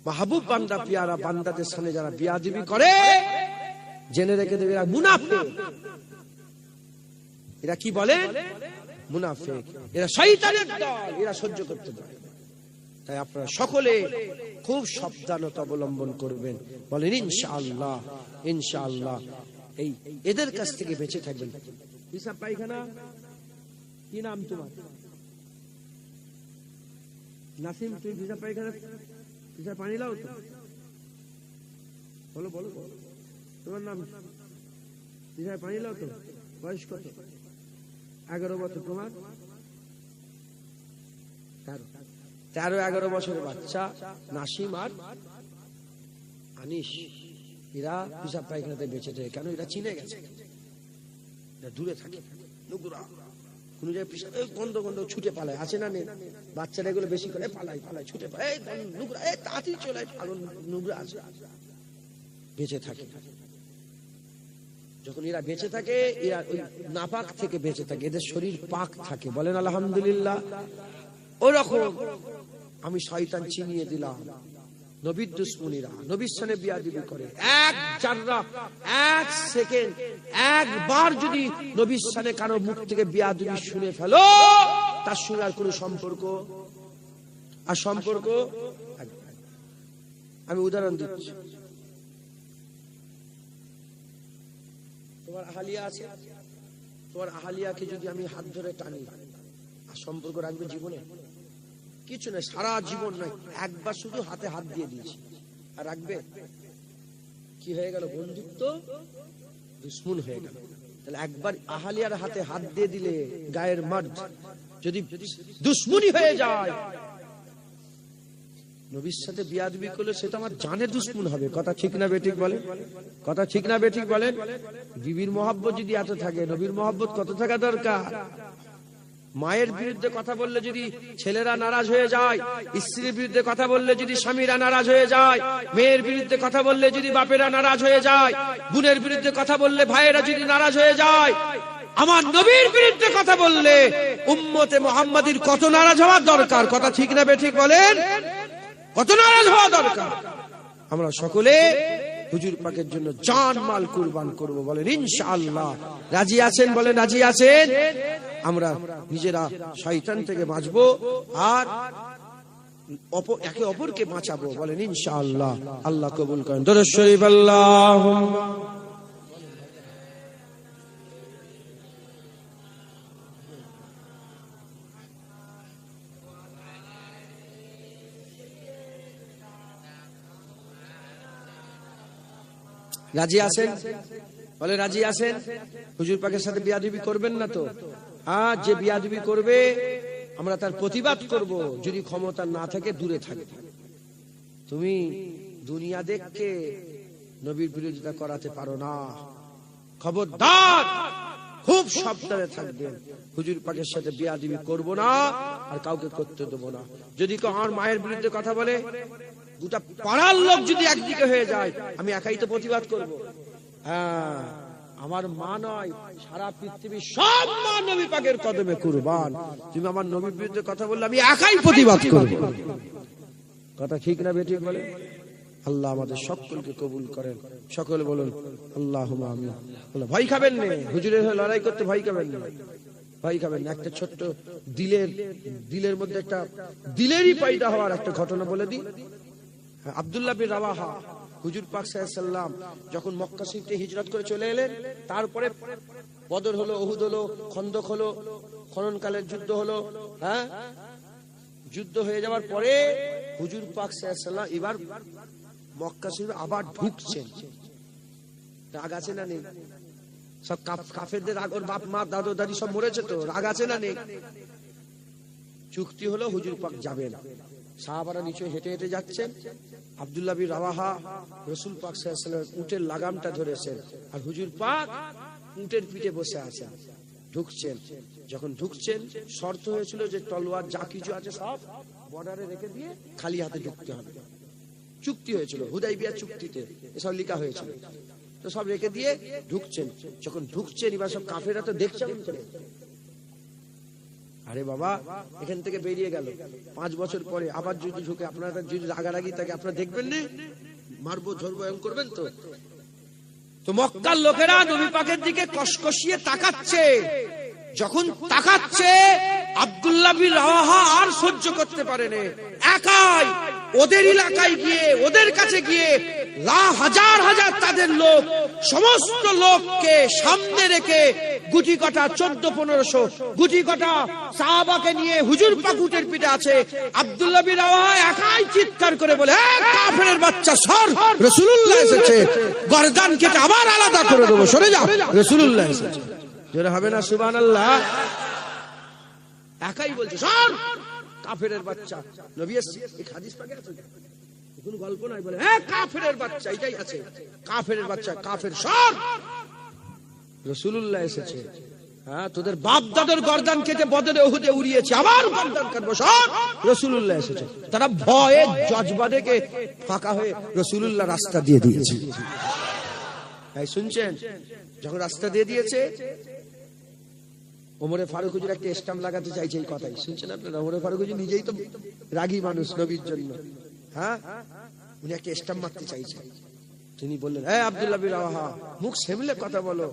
মাহবুব বান্দা, পিয়ারা বান্দাদের সামনে যারা বিয়াদবি করে, জেনে রেখে দেবে এরা মুনাফিক। এরা কি বলে? মুনাফিক। এরা শয়তানের দল, এরা সহ্য করতে পারে। তাই আপনারা সকলে খুব সাবধানতা অবলম্বন করবেন, বলেন ইনশাআল্লাহ, ইনশাআল্লাহ। এই এদের কাছ থেকে বেঁচে থাকবেন। হিসাব পায়খানা, কি নাম তোমার? নাসিম, তুই হিসাব পায়খানা, হিসাব পানি লাও তো, বলো বলো, তোমার নাম? হিসাব পানি লাও তো, বয়স কত? 11 বছর। তোমার? 13-11 বছরের বাচ্চা নাসিম আর আনিস, এরা হিসাব পায়খানাতে বেঁচে থাকে। কেন? এরা চিনে গেছে, এরা দূরে থাকে, নুগুরা কোন জায়গায় পিছাব গন্ধ গন্ধ ছুটে পালায়, আছে না নেই? বাচ্চারা এগুলো বেশি করে পালায়, ছুটে পালায়, নুগুরা, তাড়াতাড়ি চলে পাগল, নুগুরা আছে, বেঁচে থাকে। যখন এরা বেঁচে থাকে, এরা ওই নাপাক থেকে বেঁচে থাকে, এদের শরীর পাক থাকে, বলেন আলহামদুলিল্লাহ। ওরকম আমি শয়তান চিনিয়ে দিলাম। নবীর দুশমনীরা নবীর সামনে বিয়াদবি করে, এক জাররা, এক সেকেন্ড, একবার যদি নবীর সামনে কারো মুখ থেকে বিয়াদবি শুনে ফেলো, তার সঙ্গে আর কোনো সম্পর্ক আমি উদাহরণ দিচ্ছি। তোমার আহালিয়া আছে, তোমার আহালিয়াকে যদি আমি হাত ধরে টানি, আর সম্পর্ক রাখবে জীবনে? কিছু নয়, সারা জীবন নয়, একবার শুধু হাতে হাত দিয়ে দিয়েছি, আর রাখবে? কি হয়ে গেল? বন্ধুত্ব দুশ্মন হয়ে গেল। তাহলে একবার আহালিয়ার হাতে হাত দিয়ে দিলে গায়ের মার্জ যদি দুশ্মনী হয়ে যায়, নবীর সাথে বিয়াদবি করলে সেটা আমার জানের দুশ্মন হবে। কথা ঠিক না বেঠিক বলেন? কথা ঠিক না বেঠিক বলেন? বিবির মহব্বত যদি এত থাকে, নবীর মহব্বত কত থাকা দরকার? মায়ের বিরুদ্ধে কথা বললে যদি ছেলেরা নারাজ হয়ে যায়, স্ত্রীর বিরুদ্ধে কথা বললে যদি স্বামীরা নারাজ হয়ে যায়, মেয়ের বিরুদ্ধে কথা বললে যদি বাপেরা নারাজ হয়ে যায়, বোনের বিরুদ্ধে কথা বললে ভাইয়েরা যদি নারাজ হয়ে যায়, আমার নবীর বিরুদ্ধে কথা বললে উম্মতে মুহাম্মাদির কত নারাজ হওয়া দরকার? কথা ঠিক না বেঠিক বলেন? কত নারাজ হওয়া দরকার? আমরা সকলে হুজুর পাকের জন্য জান মাল কুরবান করব, বলেন ইনশাআল্লাহ। রাজি আছেন? বলেন রাজি আছেন? আমরা নিজেরা শয়তান থেকে বাঁচবো, আর একে অপরকে বাঁচাবো, বলেন ইনশাআল্লাহ। আল্লাহ কবুল করেন। দরুদ শরীফ। আল্লাহুম্মা রাজি আছেন? বলে রাজি আছেন? হুজুর পাকের সাথে বিয়াদবি করবেন না তো? আর যে বিয়াদবি করবে আমরা তার প্রতিবাদ করব, যদি ক্ষমতা না থাকে দূরে থাকবে। তুমি দুনিয়া দেখকে নবীর বিরোধিতা করাতে পারো না। খবরদার, খুব সাবধানে থাকবেন। হুজুর পাকের সাথে বেয়াদবি করব না, আর কাউকে করতে দেবো না। যদি কেউ আমার মায়ের বিরুদ্ধে কথা বলে, গোটা পাড়ার লোক যদি একদিকে হয়ে যায়, আমি একাই তো প্রতিবাদ করব। হ্যাঁ, আমার মা নয়, সারা পৃথিবীর সব মা নবী পাকের কদমে কুরবান। তুমি আমার নবীর বিরুদ্ধে কথা বললে আমি একাই প্রতিবাদ করব। কথা ঠিক না বেঠিক বলে? আল্লাহ আমাদের সকলকে কবুল করেন। সকলে বলুন আল্লাহুম্মা আমিন। ভয় খাবেন না, হুজুরের হয়ে লড়াই করতে ভয় খাবেন না, ভয় খাবেন না। একটা ছোট্ট দিলের মধ্যে একটা দিলেরই পয়দা হওয়ার একটা ঘটনা বলে দিই। আব্দুল্লাহ বিন রাওয়াহা, হুজুর পাক সাল্লাল্লাহু আলাইহি ওয়াসাল্লাম যখন মক্কা শরীফে হিজরত করে চলে এলেন, তারপরে বদর হলো, উহুদ হলো, খন্দক হলো, খননকালের যুদ্ধ হলো। হ্যাঁ, যুদ্ধ হয়ে যাওয়ার পরে হুজুর পাক সাল্লাল্লাহু আলাইহি ওয়াসাল্লাম এবার মক্কা শরীফে আবার ঢুকছেন। রাগ আছে না নেই? সব কাফেরদের রাগ, ওর বাপ মা দাদু দাদি সব মরেছে, তো রাগ আছে না নেই? চুক্তি হলো হুজুর পাক যাবেন। সাহাবারা নিচে হেঁটে হেঁটে যাচ্ছেন। আব্দুল্লাহ বিন রাওয়াহা রাসূল পাক সাল্লাল্লাহু আলাইহি ওয়াসাল্লামের উটের লাগামটা ধরেছেন, আর হুজুর পাক উটের পিঠে বসে আছেন। ঢুকছেন, যখন ঢুকছেন শর্ত হয়েছিল যে তলোয়ার যা কিছু আছে সব বর্ডারে রেখে দিয়ে খালি হাতে ঢুকতে হবে। চুক্তি হয়েছিল, হুদাইবিয়া চুক্তিতে এসব লেখা হয়েছিল। তো সব রেখে দিয়ে ঢুকছেন। যখন ঢুকছেন, এবার সব কাফেররা তো দেখছেন, আরে বাবা এখান থেকে বেরিয়ে গেল, 5 বছর পরে আবার যদি ঢুকে, আপনারা যদি রাগারাগি থাকে আপনারা দেখবেন না, মারবো ধরবো এমন করবেন তো? তো মক্কার লোকেরা নবী পাকের দিকে কসকসিয়ে তাকাচ্ছে। যখন তাকাচ্ছে, আব্দুল্লাহ বিন রাওয়াহা আর সহ্য করতে পারেনি, একাই ওদের এলাকায় গিয়ে, ওদের কাছে গিয়ে হাজার হাজার তাদের লোক, সমস্ত লোককে সামনে রেখে গুটি কটা 1400-1500 গুটি কটা সাহাবাকে নিয়ে হুজুর পাক উটের পিঠে আছে। আব্দুল্লাহ বিন রাওয়াহা একাই চিৎকার করে বলে, কাফেরের বাচ্চা সর, রাসূলুল্লাহ এসেছে, গর্দান কেটে আবার আলাদা করে দেবো, সরে যা, রাসূলুল্লাহ এসেছে। জোরে হবে না সুবহানাল্লাহ? একাই বলছে সর, কাফেরের বাচ্চা। নবী এই হাদিস পাকে আছে, কোনো গল্প নাই, বলে কাফেরের বাচ্চা, এটাই আছে, কাফেরের বাচ্চা, কাফের সর, রাসূলুল্লাহ এসেছে। হ্যাঁ, তোদের বাপ দাদার গর্দান কেটে বদরে উহুদে উড়িয়েছে, আবার গর্দান কাটবো, সর, রাসূলুল্লাহ এসেছে। তারা ভয়ে জজবা দেখে ফাঁকা হয়ে রাসূলুল্লাহ রাস্তা দিয়ে দিয়েছে। তাই শুনছেন, যখন রাস্তা দিয়ে দিয়েছে, ওমরে ফারুক হুজুর একটা স্ট্যাম্প লাগাতে চাইছে, এই কথাই শুনছেন আপনারা? ওমরে ফারুক হুজুর নিজেই তো রাগী মানুষ নবীর জন্য। হ্যাঁ, উনি একটা স্ট্যাম্প মারতে চাইছেন। তিনি বললেন, আব্দুল্লাহ বিন রাওয়াহা, মুখ সামলে কথা বলো,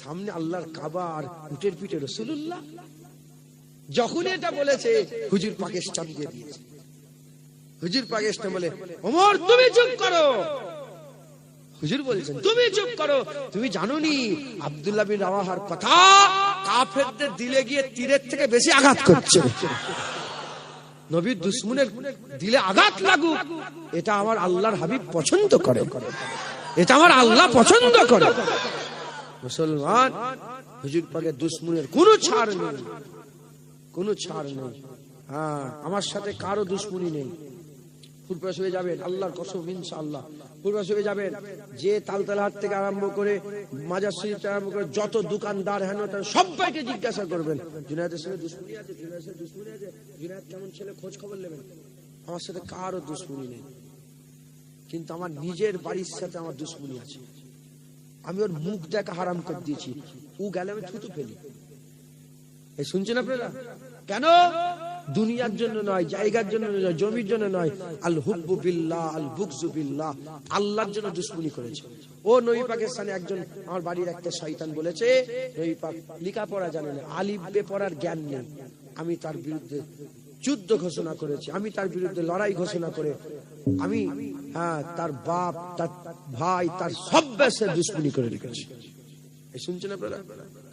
সামনে আল্লাহর কাবা আর উটের পিঠে রাসূলুল্লাহ। যখন এটা বলেছে, হুজুর পাক স্ট্যাম্প দিয়ে দিয়েছে। হুজুর পাক স্ট্যাম্প বলে, ওমর তুমি চুপ করো। হুজুর বলেছেন, তুমি চুপ করো, তুমি জানোনি আব্দুল্লাহ বিন রাওয়াহার কথা কাফেরদের দিলে গিয়ে তীরের থেকে বেশি আঘাত করছে। নবীর দুশমনের দিলে আঘাত লাগুক, এটা আমার আল্লাহর হাবিব পছন্দ করে, এটা আমার আল্লাহ পছন্দ করে। মুসলমান, হুজুর পাকের দুশমনের কোনো ছাড় নেই, কোনো ছাড় নেই। হ্যাঁ, আমার সাথে কারো দুশমনি নেই। ফুরফুরা হয়ে যাবেন, আল্লাহর কসম ইনশাআল্লাহ ফুরফুরা হয়ে যাবেন। যে তালতলাহাট থেকে আরম্ভ করে মাজার শরীফ থেকে আরম্ভ করে যত দোকানদার হেন সবাইকে জিজ্ঞাসা করবেন, জুনায়েদের সঙ্গে দুশমনি আছে, জুনায়েদের সাথে দুশমনি আছে, জুনায়েদ কেমন ছেলে, খোঁজ খবর নেবেন। আমার সাথে কারো দুশমনি নেই, কিন্তু আমার নিজের বাড়ির সাথে আমার দুশমনি আছে। আমি ওর মুখ দেখা হারাম করে দিয়েছি, ও গেলে আমি থুতু ফেলি। এই শুনছেন আপনারা? কেন? দুনিয়ার জন্য নয়, জায়গার জন্য নয়, জমির জন্য নয়, আল হুব্বু বিল্লাহ আল বুগযু বিল্লাহ, আল্লাহর জন্য দুশমনি করেছে। ও নবী পাকের সামনে একজন আমার বাড়ির একটা শয়তান বলেছে, নবী পাক লেখাপড়া জানে না, আলিফ বে পড়ার জ্ঞান নেই। আমি তার বিরুদ্ধে যুদ্ধ ঘোষণা করেছি, আমি তার বিরুদ্ধে লড়াই ঘোষণা করে আমি তার বাপ, তার ভাই, তার সব বেশে দুশমনি করে রেখেছি। এই শুনছেন আপনারা?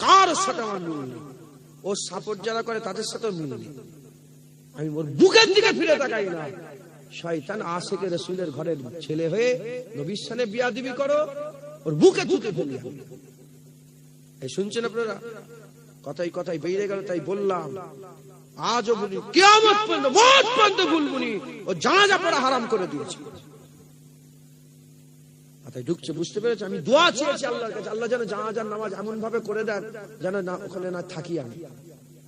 কার সাথে আমার মিল নেই, ও সাপোর্ট যারা করে তাদের সাথেও মিল নেই। আমি ওর বুকের দিকে ফিরে তাকাই না। শয়তান আশিকে রাসূলের ঘরের ছেলে হয়ে নবীর সাথে বিয়াদবি করো, ওর বুকে থুতু ফেলি। এই শুনছেন আপনারা? কথাই কথাই বেরিয়ে গেল, তাই বললাম আজও বলি, কিয়ামত পর্যন্ত, মওত পর্যন্ত ভুলবনি, ও জানাজা পড়া হারাম করে দিয়েছে। মাথায় ঢুকছে, বুঝতে পেরেছে? আমি দোয়া চেয়েছি আল্লাহর কাছে, আল্লাহ যেন জানাজার নামাজ এমন ভাবে করে দেন যেন না ওখানে না থাকি আমি,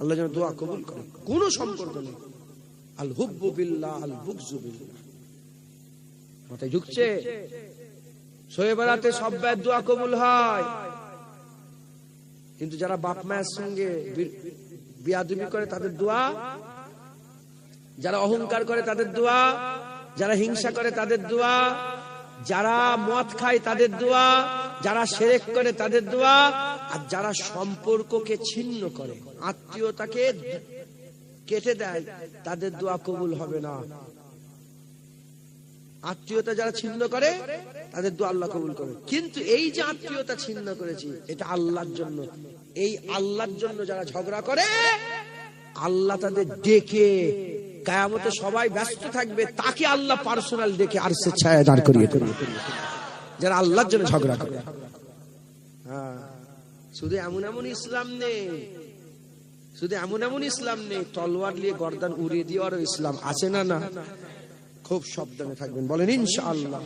আল্লাহ যেন দোয়া কবুল করে। কোনো সম্পর্ক নেই, আল হুব্বু বিল্লাহ আল বুগযু বিল্লাহ। মাথায় ঢুকছে? শোয়ে বেড়াতে সব ব্যয় দোয়া কবুল হয়, কিন্তু যারা বাপ মায়ের সঙ্গে বিয়াদবি করে তাদের দোয়া, যারা অহংকার করে তাদের দোয়া, যারা হিংসা করে তাদের দোয়া, যারা মদ খায় তাদের দোয়া, যারা শিরক করে তাদের দোয়া, আর যারা সম্পর্ককে ছিন্ন করে, আত্মীয়তাকে কেটে দেয়, তাদের দোয়া কবুল হবে না। আত্মীয়তা যারা ছিন্ন করে তাদের দোয়া আল্লাহ কবুল করে। কিন্তু এই যে আত্মীয়তা ছিন্ন করেছি, এটা আল্লাহর জন্য। এই আল্লাহর জন্য যারা ঝগড়া করে, আল্লাহ তাদের ডেকে, কিয়ামতে সবাই ব্যস্ত থাকবে, তাকে আল্লাহ পার্সোনাল ডেকে আরশের ছায়ায় দাঁড় করিয়ে দেবে, যারা আল্লাহর জন্য ঝগড়া করে। হ্যাঁ, শুধু এমন এমন ইসলাম নেই, শুধু এমন এমন ইসলাম নেই, তলোয়ার নিয়ে গর্দান উড়িয়ে দেওয়ারও ইসলাম আছে। না না, খুব সাবধানে থাকবেন, বলেন ইনশাআল্লাহ।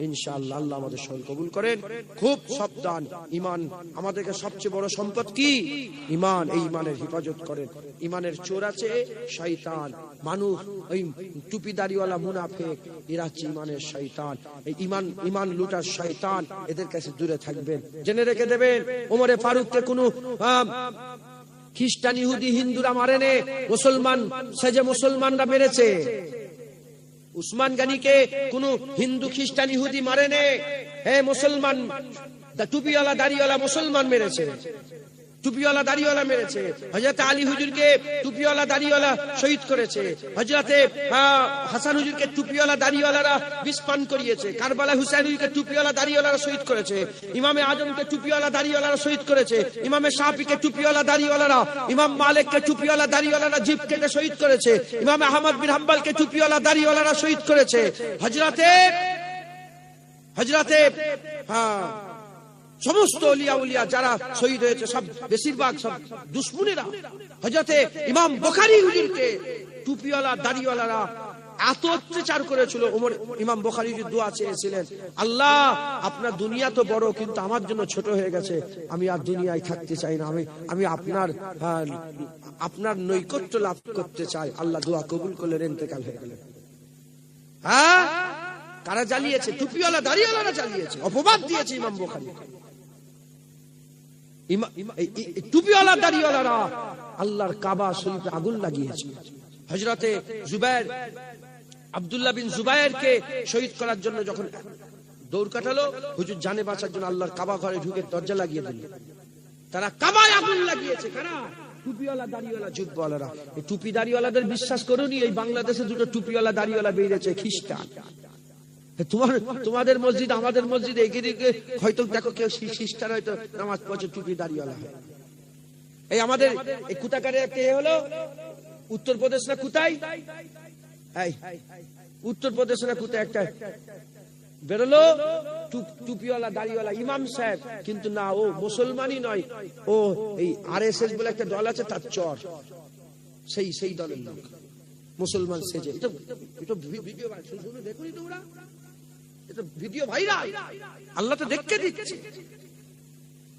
ইনশাআল্লাহ আল্লাহ আমাদের সবাই কবুল করেন। খুব সাবধান। ঈমান আমাদেরকে সবচেয়ে বড় সম্পদ কি? ঈমান। এই ঈমানের হেফাজত করেন। ঈমানের চোর আছে শয়তান, মানুষ, ওই টুপিদারিওয়ালা মুনাফিক, এরা হচ্ছে ঈমানের শয়তান। এই ঈমান লুটার শয়তান, এদের কাছে দূরে থাকবেন। জেনে রেখে দেবেন, ওমরে ফারুককে কোনো খ্রিস্টান, ইহুদি, হিন্দুরা মারেনে, মুসলমান সেজে মুসলমানরা মেরেছে। উসমান গনিকে কোন হিন্দু, খ্রিস্টান, ইহুদি মারেনে, হে মুসলমান, টুপিওয়ালা দাড়িওয়ালা মুসলমান মেরেছে, টুপিওয়ালা দাড়িওয়ালা মেরেছে। হযরত আলী হুজুরকে টুপিওয়ালা দাড়িওয়ালা শহীদ করেছে। হযরত হাসান হুজুরকে টুপিওয়ালা দাড়িওয়ালারা বিষ পান করিয়েছে। কারবালা হুসাইন হুজুরকে টুপিওয়ালা দাড়িওয়ালারা শহীদ করেছে। ইমামে আজমকে টুপিওয়ালা দাড়িওয়ালারা শহীদ করেছে। ইমামে শাফিকে টুপিওয়ালা দাড়িওয়ালারা, ইমাম মালিককে টুপিওয়ালা দাড়িওয়ালারা জিভ কেটে শহীদ করেছে। ইমাম আহমদ বিন হাম্বলকে টুপিওয়ালা দাড়িওয়ালারা শহীদ করেছে। হযরতে সমস্ত ওলিয়া উলিয়া যারা শহীদ হয়েছে, সব বেশিরভাগ সব দুশমনেরা। হযরতে ইমাম বুখারী হুজুরকে টুপিওয়ালা দাড়িওয়ালারা এত অত্যাচার করেছিল। ইমাম বুখারী হুজুর দোয়া চেয়েছিলেন, আল্লাহ আপনার দুনিয়া তো বড়, কিন্তু আমার জন্য ছোট হয়ে গেছে, আমি আর দুনিয়ায় থাকতে চাই না, আমি আপনার নৈকট্য লাভ করতে চাই। আল্লাহ দোয়া কবুল করলেন, ইন্তেকাল হয়ে গেলেন। হ্যাঁ, কারা জ্বালিয়েছে? টুপিওয়ালা দাড়িওয়ালারা জ্বালিয়েছে, অপবাদ দিয়েছে ইমাম বুখারী। টুপিওয়ালা দাড়িওয়ালারা আল্লাহর কাবা শরীফে আগুন লাগিয়েছে। হযরতে জুবায়ের, আব্দুল্লাহ বিন জুবায়েরকে শহীদ করার জন্য যখন দৌড় কাটালো, হুজুর জানে বাঁচার জন্য আল্লাহর কাবা ঘরে ঢুকে দরজা লাগিয়ে দিল। তারা কাবায় আগুন লাগিয়েছে। কারা? টুপিওয়ালা দাড়িওয়ালা জুব্বাওয়ালারা। এই টুপি দাড়িওয়ালাদের বিশ্বাস করুনি, এই বাংলাদেশে দুটো টুপিওয়ালা দাড়িওয়ালা বেরিয়েছে, খ্রিস্টান। তোমাদের মসজিদ, আমাদের মসজিদ, এদিকে হয়তো দেখো কেউ খ্রিস্টান হয়তো নামাজ পড়ছে, টুপি দাড়িওয়ালা হয়। এই আমাদের এই কুতাকারে একটা হলো, উত্তরপ্রদেশ না কোথায়, উত্তরপ্রদেশ না কোথায় একটা বেরোলো টুপিওয়ালা দাড়িওয়ালা ইমাম সাহেব, কিন্তু না, ও মুসলমানই নয়, ও এই আরএসএস বলে একটা দল আছে, তার চর, সেই দলের লোক, মুসলমান সেজে। এটা ভিডিও দেখুন, এটা ভিডিও ভাইরাল, আল্লাহ তো দেখতে দিচ্ছে।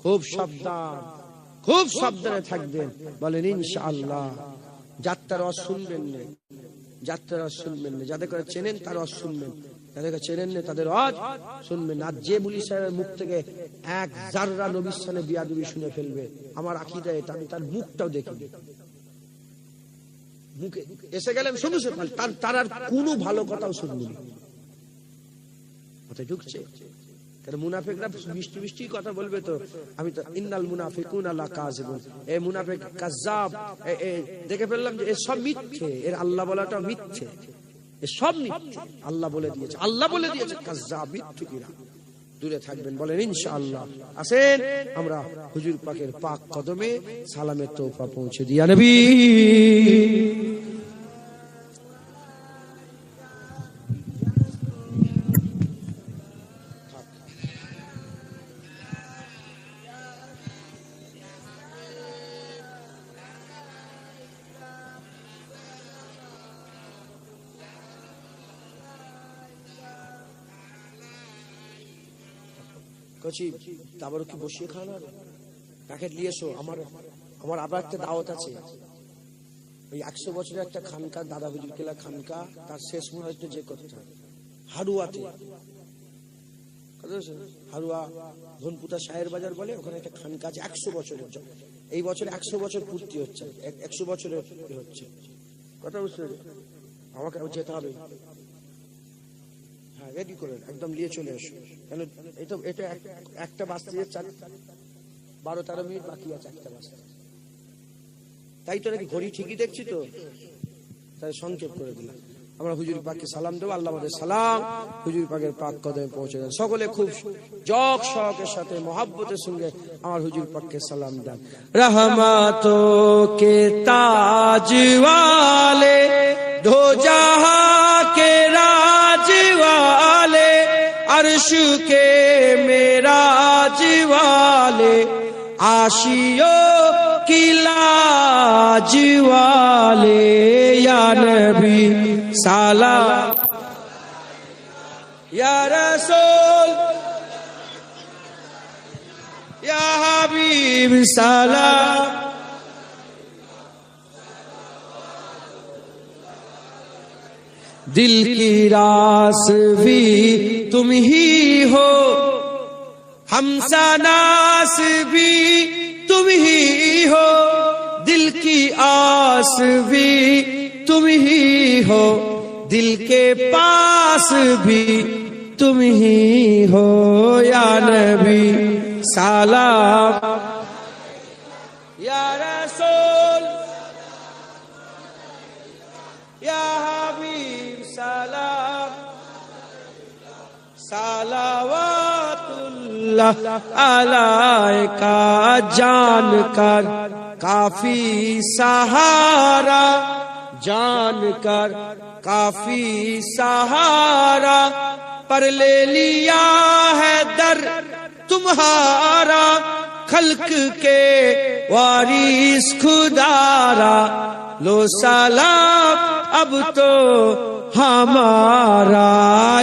খুব সাবধান, খুব সাবধানে থাকবেন, বলেন ইনশাআল্লাহ। যাত্রার রস শুনবেন না, যাত্রার রস শুনবেন না। যাদের করে চেনেন তার রস শুনবেন, যাদেরকে চেনেন না তাদের রস শুনবেন। আর যে মুলি সাহেবের মুখ থেকে এক জাররা নবীর সামনে বিয়াদবি শুনে ফেলবে, আমার আকীদা এটা, আমি তার মুখটাও দেখি, মুখে এসে গেলেন শুধু তার আর কোনো ভালো কথাও শুনবেন। মাথায় ঢুকছে? কারণ মুনাফিকরা মিষ্টি মিষ্টি কথা বলবে, তো আমি তো ইন্নাল মুনাফিকুনা লাকাযিবুন, এই মুনাফিক কাযযাব, দেখে ফেললাম যে এর সব মিথ্যে, এর আল্লাহ বলাটা মিথ্যে, এ সব মিথ্যে। আল্লাহ বলে দিয়েছে, আল্লাহ বলে দিয়েছে কাযযাব, মিথ্যুকিরা। দূরে থাকবেন, বলেন ইনশাআল্লাহ। আসেন আমরা হুজুর পাকের পাক কদমে সালামের তোহফা পৌঁছে দিয়া নবী। বলছি তারপরে কি বসিয়ে খাওয়ানো হবে? প্যাকেট নিয়ে এসো, আমার আবার একটা দাওয়াত আছে। ওই 100 বছরের একটা খানকা, দাদা হুজুর কেলা খানকা, তার শেষ মুহূর্তে যে কথা হারুয়াতে, হারুয়া ধনপুতা শাহের বাজার বলে, ওখানে একটা খানকা আছে 100 বছরের। এই বছর 100 বছর পূর্তি হচ্ছে, 100 বছরের হচ্ছে কথা, বুঝতে পারি? আমাকে যেতে হবে। হ্যাঁ, রেডি করে একদম নিয়ে চলে এসো, কেন এটা একটা বাজতে 12-13 মিনিট বাকি আছে, একটা বাজতে। তাই তো নাকি ঘড়ি ঠিকই দেখছি তো, তাই সংক্ষেপ করে দিলাম। আমরা হুজুর পাককে সালাম দেবো, আল্লাহ আমাদের সালাম হুজুর পাকের পাক কদমে পৌঁছে দেন। সকলে খুব জগ শখের সাথে মহাব্বতের সঙ্গে আমার হুজুর পাককে সালাম দেন। রহমতো কে তাজ ওয়ালে, দো জাহাঁ কে রাজ ওয়ালে, अर्श के मेराज वाले, आशियों की लाज वाले, या नबी सलाम या रसूल या हबीब सलाम। दिल की रास भी तुम ही हो, हमसनास भी तुम ही हो, दिल की आस भी तुम ही हो, दिल के पास भी तुम ही हो, या नबी सलाम या रसूल या हबीब सलाम। सलावतुल्लाह अलैका, जान कर काफी सहारा, जान कर काफी सहारा, पर ले लिया है दर तुम्हारा, खल्क के वारिस खुदारा, लो सलाम अब तो हमारा,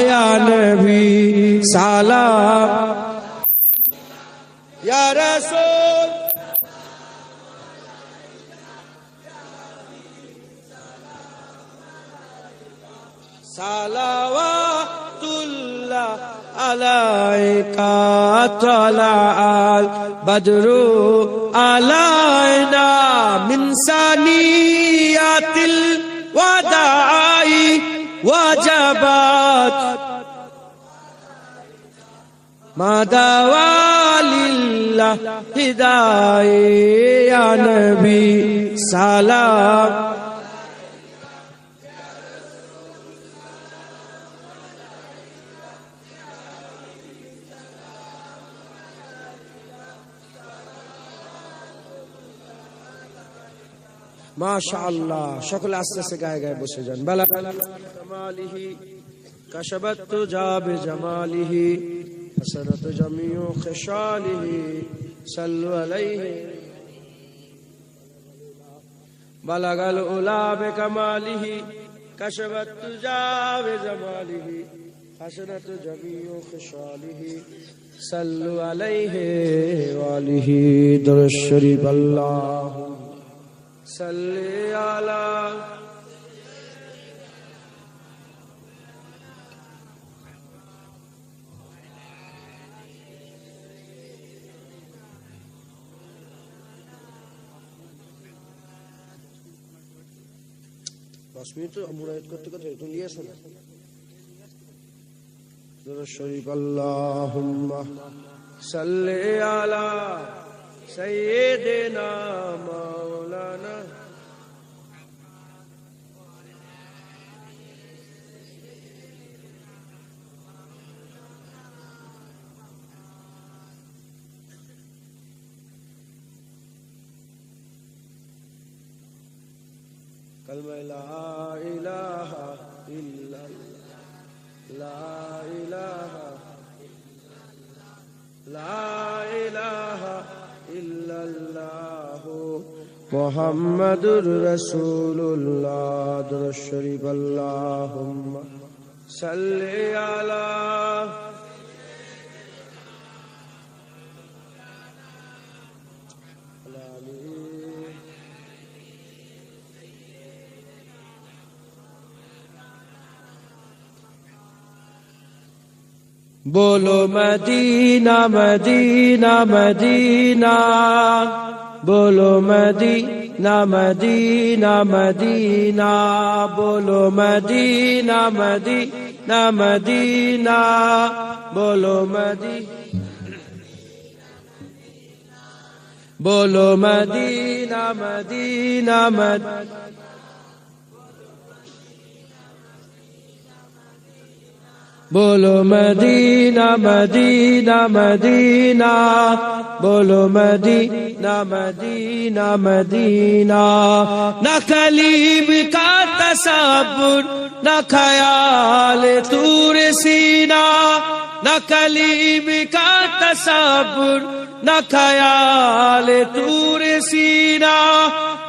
या नबी सलाम या रसूल सलावतुल्लाह अलैका, तलाअल बद्रु अलैना मिन सनियातिल वदाई वजबात मादावालिल्लाह हिदाये, या नबी सलाम মাশাআল্লাহ। সকলে আস্তে আস্তে গায়ে গায়ে বসে যান। বালা কামালিহি কাশাবাত তুজাবে জামালিহি, হাসানাত জামিউ খিসালিহি, সাল্লু আলাইহি। বালাগাল উলা বে কামালিহি, কাশাবাত তুজাবে জামালিহি, হাসানাত জামিউ খিসালিহি, সাল্লু আলাইহি ওয়া আলিহি। দরুদ শরীফ আল্লাহ সাল্লি আলা। দশ মিনিট মুরাদ করতে করতে একটু নিয়ে আসো না। দরুদ শরীফ আল্লাহুম্মা সাল্লি আলা সাইয়্যিদিনা মাওলানা कलमा ला इलाहा इल्लल्लाह, ला इलाहा इल्लल्लाह, मुहम्मदुर रसूलुल्लाह। दुरूद शरीफ अल्लाहुम्मा सल्ली अला बोलो मदीना मदीना मदीना, बोलो मदीना मदीना मदीना, बोलो मदीना मदीना मदीना, बोलो बोलो मदीना मदीना मदीना, बोलो मदीना मदीना मदीना, बोलो मदीना मदीना मदीना। न कलीम का तसव्वुर न ख्याल तूर सीना, न कलीम का तसव्वुर न ख्याल तूर सीना।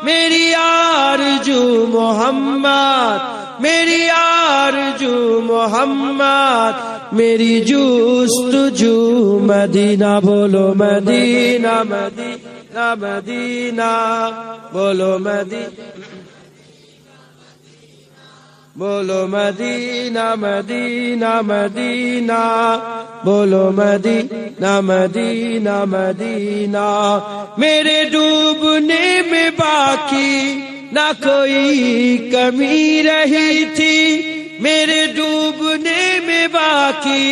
मेरी आरज़ू मोहम्मद, मेरी आरज़ू मोहम्मद, मेरी जुस्तजू मदीना। बोलो मदीना मदीना मदीना, बोलो मदीना, बोलो मदीना मदीना मदीना, बोलो मदीना मदीना मदीना। मेरे डूबने में बाकी ना कोई कमी रही थी, मेरे डूबने में बाकी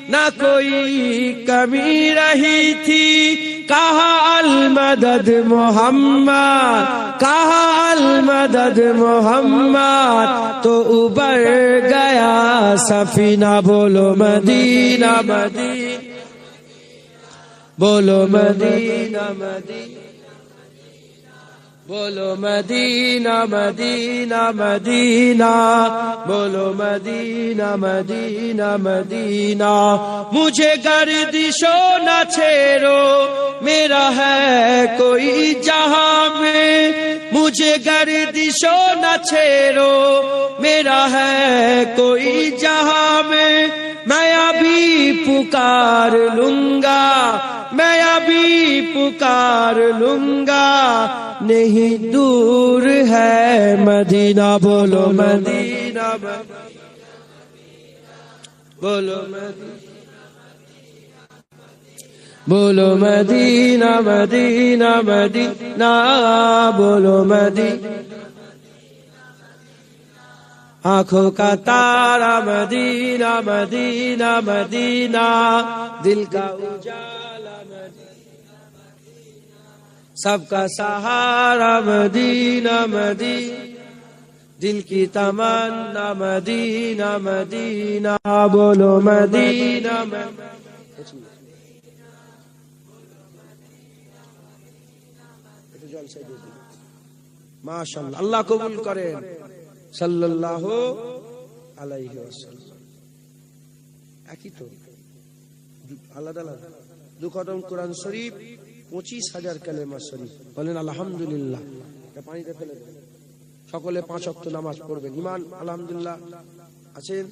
ना कोई कमी रही थी। कहा अल मदद मोहम्मद, कहा अल मदद मोहम्मद, तो उबर गया सफीना। बोलो मदीना मदीना, बोलो मदीना मदीना, बोलो मदीना मदीना मदीना, बोलो मदीना मदीना मदीना। मुझे गर्दिशो न छेड़ो, मेरा है कोई जहां में, मुझे गर्दिशो न छेड़ो, मेरा है कोई जहां में। मैं अभी पुकार लूंगा, मैं अभी पुकार लूंगा, नहीं दूर है मदीना। बोलो मदीना बोलो मदीना, बोलो मदीना मदीना मदीना, बोलो मदीना। आंखों का तारा मदीना मदीना मदीना, दिल का उजाला मदीना, सबका सहारा मदीना मदीना, दिल की तमन्ना मदीना मदीना। बोलो मदीना माशाअल्लाह, अल्लाह कबूल करें সাল্লাল্লাহু আলাইহি ওয়াসাল্লাম। একই তো, আলাদা আলাদা। দু কদম কোরআন শরীফ, 25,000 কালেমা শরীফ। বলেন আলহামদুলিল্লাহ। পানিতে ফেলে দেন। সকলে 5 ওয়াক্ত নামাজ পড়বেন। ঈমান আলহামদুলিল্লাহ আছেন,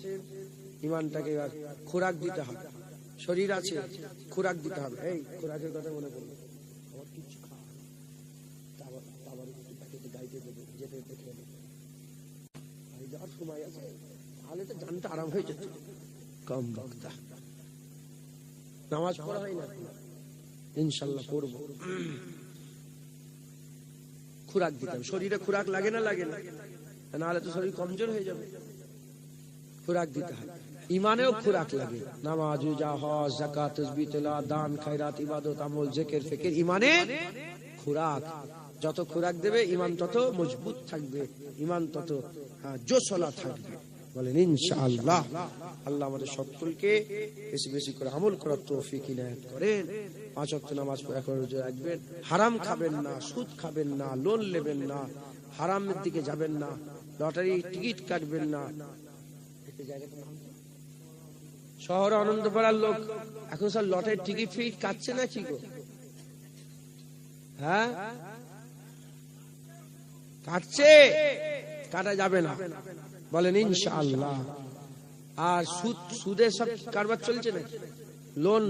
ঈমানটাকে খোরাক দিতে হবে। শরীর আছে, খোরাক দিতে হবে। এই খোরাকের কথা মনে করবেন। আমার কিছু খাওয়া তাবার একটু প্যাকেটে গাইতে দেবে, যেতে দেখে সময় আছে, তাহলে তো জানতে আরাম হয়ে যেত। কম বক্তা নামাজ পড়া হয় না, ইনশাল্লাহ পড়বো। খুরাক দিতে হবে। শরীরে খুরাক লাগে না, লাগে না? নাহলে তো শরীর কমজোর হয়ে যাবে। খুরাক দিতে হবে। ইমানেও খুরাক লাগে। নামাজ, রোজা, হজ, যাকাত, তাসবিহ, তেলাওয়াত, দান, খায়রাত, ইবাদত, আমল, জিকির, ফিকির, ইমানে খুরাক। যত খুরাক দেবে ঈমান তত মজবুত থাকবে, ঈমান তত জোশলা থাকবে। বলেন ইনশাআল্লাহ। আল্লাহ আমাদের সকলকে বেশি বেশি করে আমল করার তৌফিক ইনায়াত করেন। 5 ওয়াক্ত নামাজ পড়া করে রোজা রাখবেন। হারাম খাবেন না, সুদ খাবেন না, লোন নেবেন না, হারামের দিকে যাবেন না, লটারি টিকিট কাটবেন না। শহরে আনন্দপাড়ার লোক এখন সব লটারি টিকিট ফিট কাটছে না কি গো? হ্যাঁ, কাটছে, কাটা যাবে না। বলেন ইনশাআল্লাহ। আর সুদের সব কারবার চলছে না, লোন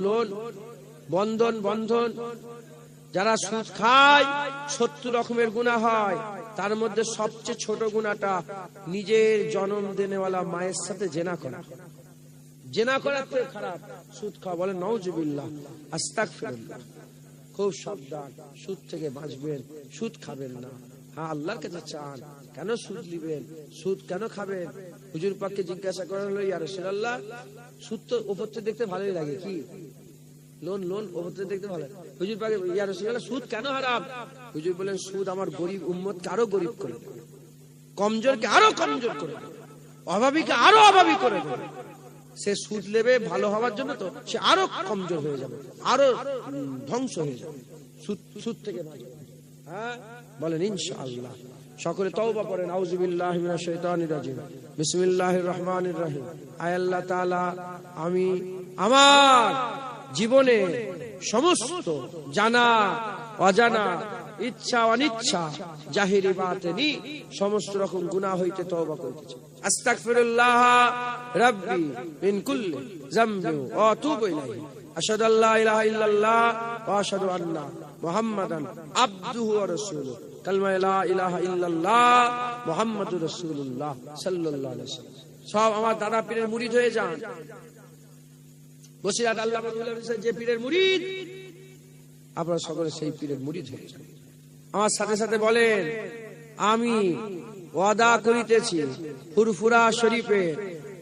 বন্ধন। যারা সুদ খায় 70 রকমের গুনাহ হয়। তার মধ্যে সবচেয়ে ছোট গুনাহটা নিজের জন্ম দেনেওয়ালা মায়ের সাথে জেনা করা। জেনা করার থেকে খারাপ সুদ খাওয়া। বলে নাউজুবিল্লাহ, আস্তাগফিরুল্লাহ। খুব সাবধান, সুদ থেকে বাঁচবেন, সুদ খাবেন না। হ্যাঁ, আল্লাহর কাছে চান, কেন সুদ নিবেন, সুদ কেন খাবেন? হুজুর পাককে জিজ্ঞাসা করা হলো, ইয়া রাসূলুল্লাহ, সুদ তো উপর থেকে দেখতে ভালোই লাগে, কি লোন উপর থেকে দেখতে ভালো। হুজুর পাক, ইয়া রাসূলুল্লাহ, সুদ কেন হারাম? হুজুর বলেন, সুদ আমার গরিব উম্মতকে আরো গরিব করে দেবে, কমজোরকে আরো কমজোর করে দেবে, অভাবীকে আরো অভাবী করে দেবে। সে সুদ নেবে ভালো হওয়ার জন্য, তো সে আরো কমজোর হয়ে যাবে, আরো ধ্বংস হয়ে যাবে। সুদ থেকে বাঁচবে। হ্যাঁ, বলেন ইনশাআল্লাহ। সকলে তওবা করেন। আউযুবিল্লাহি মিনাশ শাইতানির রাজিম, বিসমিল্লাহির রহমানির রহিম। আয় আল্লাহ তাআলা, আমি আমার জীবনে সমস্ত জানা অজানা, ইচ্ছা অনিচ্ছা, জাহিরি বাতিনি সমস্ত রকম গুনাহ হইতে তওবা করিতেছি। আস্তাগফিরুল্লাহ রাব্বি মিন কুল্লি যামবি ওয়া আতুবু ইলাইহি। আশহাদু আল্লা ইলাহা ইল্লাল্লাহ ওয়া আশহাদু আন্না মুহাম্মাদান আবদুহু ওয়া রাসূলুহু। কালমা লা ইলাহা ইল্লাল্লাহ মুহাম্মাদুর রাসূলুল্লাহ সাল্লাল্লাহু আলাইহি ওয়াসাল্লাম। সব আমার দাদা পীরের মুরিদ হয়ে যান। বসিরাত আল্লাহ যে পীরের মুরিদ, আপনারা সকলে সেই পীরের মুরিদ হয়ে যান। আমার সাথে সাথে বলেন, আমি ওয়াদা করিতেছি ফুরফুরা শরীফে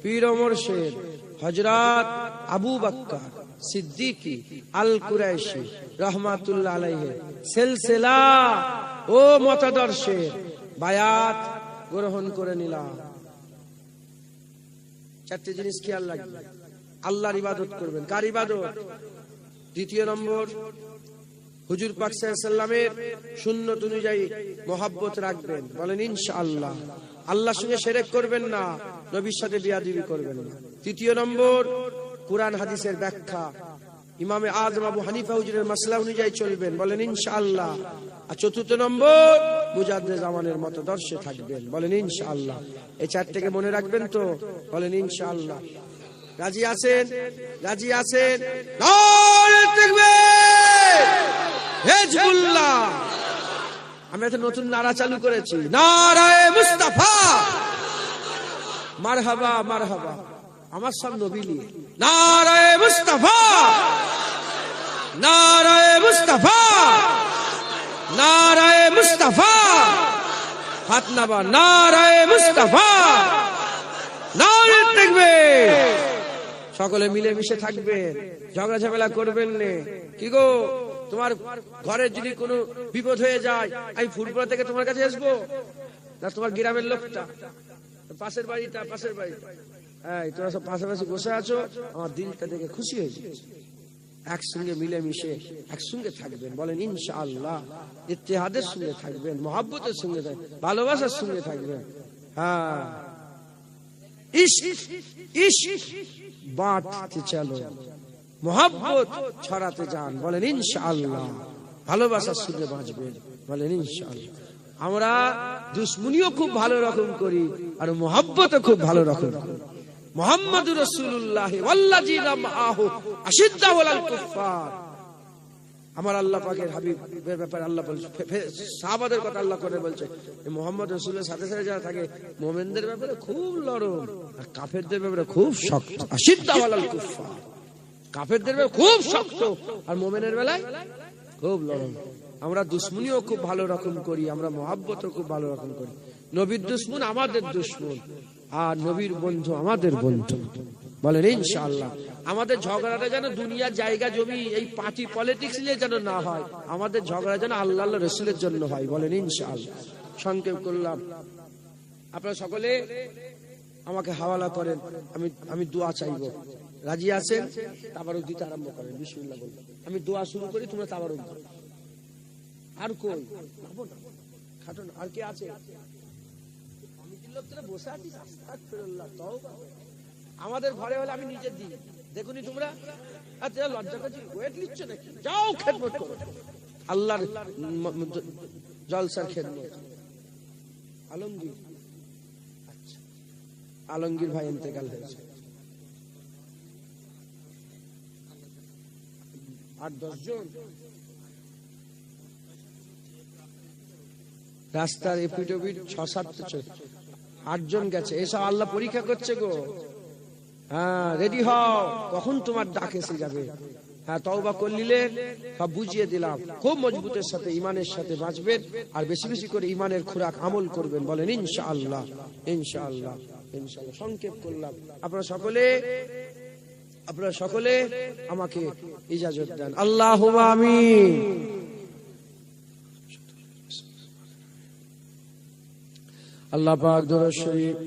পীর ও মুর্শিদ হযরত আবু বকর সিদ্দিকী আল কুরাইশি রাহমাতুল্লাহ আলাইহি সিলসিলা ও মতাদর্শের বায়াত গ্রহণ করে নিলাম। চারটি জিনিস খেয়াল রাখবেন। আল্লাহর ইবাদত করবেন। কার ইবাদত? দ্বিতীয় নম্বর, হুজুর পাক সাল্লাল্লাহু আলাইহি ওয়াসাল্লামের সুন্নাত অনুযায়ী মহব্বত রাখবেন। বলেন ইনশাআল্লাহ। আল্লাহর সঙ্গে শিরক করবেন না, নবীর সাথে বিয়াদবি করবেন না। তৃতীয় নম্বর, কুরআন হাদিসের ব্যাখ্যা, ইমামে আযম আবু হানিফা হুজুরের মাসলা অনুযায়ী চলবেন। বলেন ইনশাআল্লাহ। আর চতুর্থ নম্বর, মুজাদ্দিদ জামানের মতাদর্শে থাকবেন। বলেন ইনশাআল্লাহ। এই চারটিকে মনে রাখবেন তো? বলেন ইনশাআল্লাহ। রাজি আছেন? রাজি আছেন? নারে তাকবীর, হিজবুল্লাহ। আমি একটা নতুন নারা চালু করেছি, নারায়ে মুস্তাফা, মারহাবা মারহাবা। আমার সব নবী নিয়ে, নারায়ে মুস্তাফা, নারায়ে মুস্তাফা, নারায়ে মুস্তাফা। হাত নাবা, নারায়ে মুস্তাফা, নারে তাকবীর। সকলে মিলেমিশে থাকবেন, ঝগড়া ঝামেলা করবেন না। কি গো, তোমার ঘরে যদি কোনো বিপদ হয়ে যায়, আমি ফুটবল থেকে তোমার কাছে আসবো না? তোমার গ্রামের লোকটা, পাশের বাড়িটা, পাশের বাড়িটা, এই তোমরা সব পাশাপাশি বসে আছো, আমার দিলটা দেখে খুশি হয়েছে। একসঙ্গে মিলেমিশে একসঙ্গে থাকবেন। বলেন ইনশাআল্লাহ। ইত্তেহাদের সঙ্গে থাকবেন, মহব্বতের সঙ্গে থাকবেন, ভালোবাসার সঙ্গে থাকবেন। হ্যাঁ, ইশক বাঁটতে চলো, মহব্বত ছড়াতে যান। বলেন ইনশাআল্লাহ। ভালোবাসার সঙ্গে বাঁচবেন। বলেন ইনশাআল্লাহ। আমরা দুশ্মনীও খুব ভালো রকম করি, আর মহব্বতও খুব ভালো রকম করি। মুহাম্মাদুর রাসূলুল্লাহ ওয়াল্লাযীনা মাআহু আশিদ্দাউ আলাল কুফফার। আমার আল্লাহ পাকের হাবিবের ব্যাপারে আল্লাহ বলছে, সাহাবাদের কথা আল্লাহ করে বলছে, মুহাম্মদ রাসূলের সাথে সাথে যারা থাকে মুমিনদের ব্যাপারে খুব নরম, আর কাফেরদের ব্যাপারে খুব শক্ত। আশিদ্দাউ আলাল কুফফার, কাফেরদের ব্যাপারে খুব শক্ত, আর মুমিনের বেলায় খুব নরম। আমরা দুশ্মনীও খুব ভালো রকম করি, আমরা মহব্বতও খুব ভালো রকম করি। নবীর দুশ্মন আমাদের দুশ্মন, আর নবীর বন্ধু আমাদের বন্ধু। বলেন ইনশাআল্লাহ। আমাদের ঝগড়াটা যেন দুনিয়ার জায়গা জমি, এই পার্টি পলিটিক্স নিয়ে যেন না হয়, আমাদের ঝগড়া যেন আল্লাহ রাসূলের জন্য হয়। বলেন ইনশাআল্লাহ। সংক্ষেপ করলাম। আপনারা সকলে আমাকে হাওয়ালা করেন, আমি দোয়া চাইবো। রাজি আছেন? তাবারুক দিতে আরম্ভ করেন। বিসমিল্লাহ বলবেন। আমি দোয়া শুরু করি, তোমরা তাবারুক দাও। আর কই খাটো না, আর কে আছে? বসে আছিস? আস্তাগফিরুল্লাহ, তওবা। আমাদের ঘরে হলে আমি নিজে দিই, দেখুনি তোমরা? আচ্ছা, লজ্জা করছি, ওয়েট নিচ্ছ নাকি? যাও খেদমত করো, আল্লাহর জলসার খেদমত। আলমগীর, আচ্ছা, আলমগীর ভাই ইন্তেকাল হয়েছে। 8-10 জন রাস্তার এপিটোপিট 6-7 8 জন গেছে। এসব আল্লাহ পরীক্ষা করছে গো। হ্যাঁ, রেডি হও, কখন তোমার ডাক এসে যাবে। হ্যাঁ, তওবা করলিলে সব বুঝিয়ে দিলাম। খুব মজবুতের সাথে ইমানের সাথে বাঁচবেন, আর বেশি বেশি করে ইমানের খোরাক আমল করবেন। বলেন ইনশাআল্লাহ, ইনশাআল্লাহ, ইনশাআল্লাহ। সংক্ষেপ করলাম। আপনারা সকলে আমাকে ইজাজত দেন। আল্লাহুম্মা আমিন। আল্লাহ পাক দরুদ শরীফ,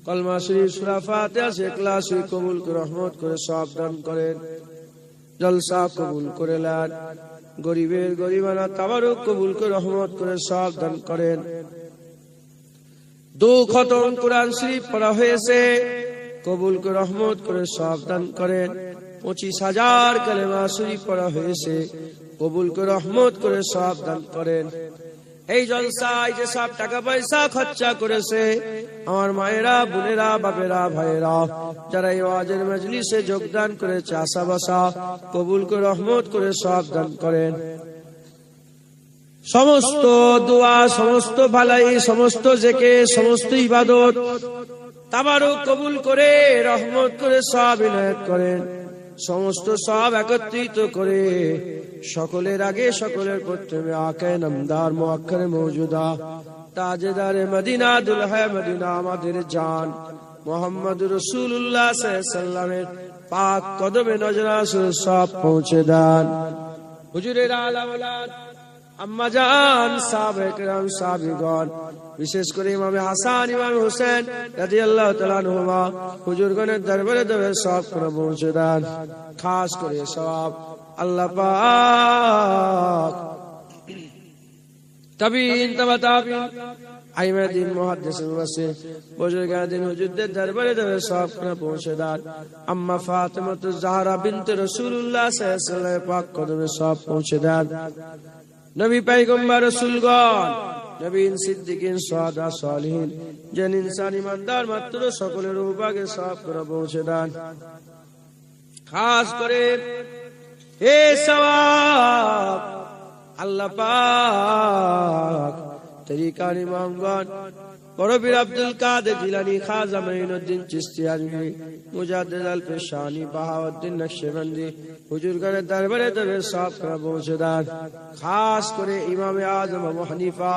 কলমা শরীফ, সূরা ফাতিহা সে ইখলাস কবুল করে রহমত করে সওয়াব দান করেন। জলসা কবুল করে নেন। গরিবের গরিবানা তাবারুক কবুল করে রহমত করে সওয়াব দান করেন। 2 খতম কোরআন শরীফ পড়া হয়েছে, কবুল করে রহমত করে সওয়াব দান করেন। 25,000 কালেমা শরীফ পড়া হয়েছে, কবুল করে রহমত করে সওয়াব দান করেন। এই জলসায় যে সব টাকা পয়সা খরচা করেছে আমার মায়েরা, বোনেরা, বাপেরা, ভাইয়েরা, যারা এই ওয়াজের মজলিসে যোগদান করেছে, আশা বাসা কবুল করে রহমত করে সওয়াব দান করেন। সমস্ত দোয়া, সমস্ত ভালাই, সমস্ত জেকে, সমস্ত ইবাদত তাবারুক কবুল করে রহমত করে সওয়াব ইনায়াত করেন। সমস্ত সওয়াব একত্রিত করে সকলের আগে সকলের প্রথমে আকায়ে নামদার মুআক্কারে মওজুদা তাজেদারে মদিনা, দুলহায়ে মদিনা, আমাদের জান মুহাম্মদুর রাসূলুল্লাহ সাল্লাল্লাহু আলাইহি ওয়াসাল্লামের পাক কদমে নজরাসুল সব পৌঁছে দেন। হুজুরের আলা ওলাদ, আম্মা জান, সাহাবায়ে কেরাম, সাহাবীগণ, বিশেষ করে ইমামে হাসান, ইমামে হোসেন রাদিয়াল্লাহু তাআলা আনহুমা হুজুরগণের দরবারে দরবারে সওয়াব করে পৌঁছে দেন। খাস করে সওয়াব আল্লাহ পাক তাবিন, তাবা তাবিন, আইমা দিন, মুহাদ্দিসিন, মুফাসসির, বুজুর্গান দিন হুজুরদের দরবারে দরবারে সওয়াব করে পৌঁছে দেন। আম্মা ফাতিমাতুজ জাহরা বিনতে রাসূলুল্লাহ সাল্লাল্লাহু আলাইহি ওয়াসাল্লামের পাক কদমে সওয়াব পৌঁছে দেন। নবী পয়গম্বর রাসূলগণ, নবীন, সিদ্দিকিন, শুহাদা, সালিহিন, যেন ইনসান ইমানদার মাত্র সকলের উপভাগে সওয়াব করে পৌঁছে দেন। খাস করে এ সওয়াব আল্লাহ পাক তরিকার ইমামগণ, বড় পীর আব্দুল কাদের জিলানী, খাজা মাইনুদ্দিন চিশতি আজমি, মুজাদ্দিদ আল পেশানি, বাহাউদ্দিন নকশবন্দি হুজুরগণের দরবারে দরবারে সওয়াব করে পৌঁছে দেন। খাস করে ইমামে আজম আবু হানিফা,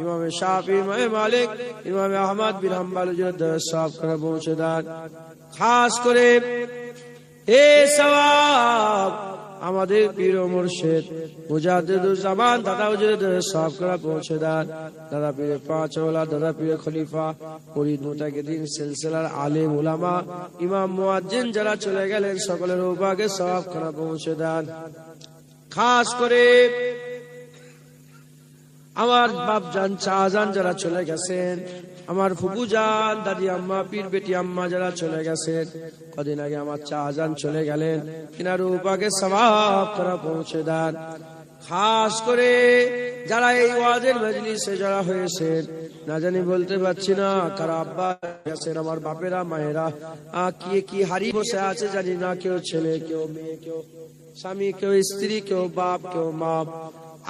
ইমামে শাফি, ইমামে মালিক, ইমামে আহমদ বিন হাম্বল হুজুরের দরবারে সওয়াব করে পৌঁছে দেন। খাস করে এ সওয়াব আমাদের পীর ও মুর্শিদ মুজাদ্দিদুজ জামান দাদা হুজুরের দরবারে সওয়াব করে পৌঁছে দেন। দাদা পীর পাঁচ ওয়ালা, দাদা পীর খলিফা, মুরিদ মুতাকিদিন, সিলসিলার আলেম উলামা, ইমাম মুয়াজ্জিন যারা চলে গেলেন সকলের উপভাগে সওয়াব করে পৌঁছে দেন। খাস করে আমার বাপজান, চাচাজান যারা চলে গেছেন, আমার ফুপু জান, দাদি আম্মা, পীর বেটি আম্মা যারা চলে গেছেন, কদিন আগে আমার চাচাজান চলে গেলেন, এনার উপভাগে সওয়াব করে পৌঁছে দেন। খাস করে যারা এই ওয়াজের মজলিসে যারা হয়েছেন, না জানি বলতে পারছি না কারা আব্বা গেছেন, আমার বাপেরা, মায়েরা কি হারিয়ে বসে আছে জানি না, কেউ ছেলে, কেউ মেয়ে, কেউ স্বামী, কেউ স্ত্রী, কেউ বাপ, কেউ মা।